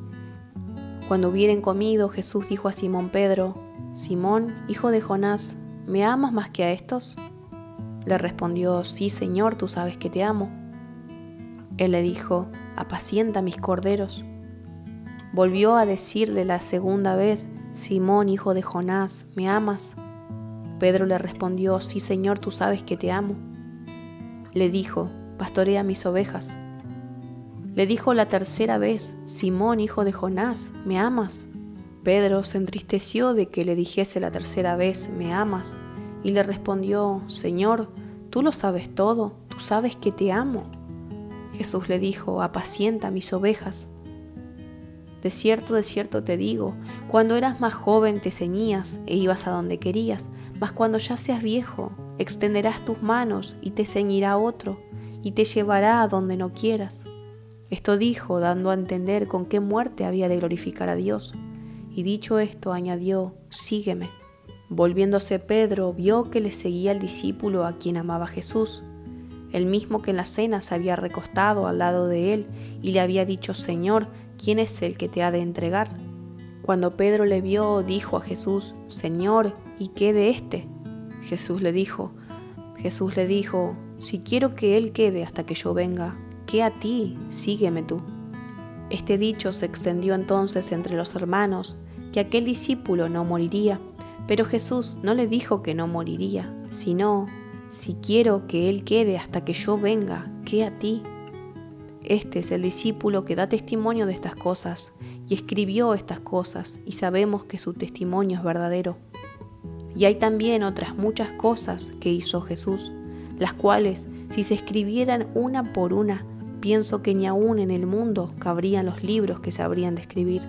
S1: Cuando hubieren comido, Jesús dijo a Simón Pedro: «Simón, hijo de Jonás, ¿me amas más que a estos?». Le respondió: «Sí, Señor, tú sabes que te amo». Él le dijo: «Apacienta mis corderos». Volvió a decirle la segunda vez: «Simón, hijo de Jonás, ¿me amas?». Pedro le respondió: «Sí, Señor, tú sabes que te amo». Le dijo: «Pastorea mis ovejas». Le dijo la tercera vez: «Simón, hijo de Jonás, ¿me amas?». Pedro se entristeció de que le dijese la tercera vez: «¿Me amas?», y le respondió: «Señor, tú lo sabes todo, tú sabes que te amo». Jesús le dijo: «Apacienta mis ovejas». De cierto te digo, cuando eras más joven te ceñías e ibas a donde querías, mas cuando ya seas viejo, extenderás tus manos y te ceñirá otro, y te llevará a donde no quieras. Esto dijo, dando a entender con qué muerte había de glorificar a Dios. Y dicho esto, añadió: «Sígueme». Volviéndose Pedro, vio que le seguía el discípulo a quien amaba Jesús, el mismo que en la cena se había recostado al lado de él y le había dicho: «Señor, ¿quién es el que te ha de entregar?». Cuando Pedro le vio, dijo a Jesús: «Señor, ¿y qué de éste?». Jesús le dijo: «Si quiero que él quede hasta que yo venga, ¿qué a ti? Sígueme tú». Este dicho se extendió entonces entre los hermanos, que aquel discípulo no moriría, pero Jesús no le dijo que no moriría, sino: «Si quiero que él quede hasta que yo venga, ¿qué a ti?». Este es el discípulo que da testimonio de estas cosas y escribió estas cosas, y sabemos que su testimonio es verdadero. Y hay también otras muchas cosas que hizo Jesús, las cuales, si se escribieran una por una, pienso que ni aún en el mundo cabrían los libros que se habrían de escribir.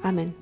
S1: Amén.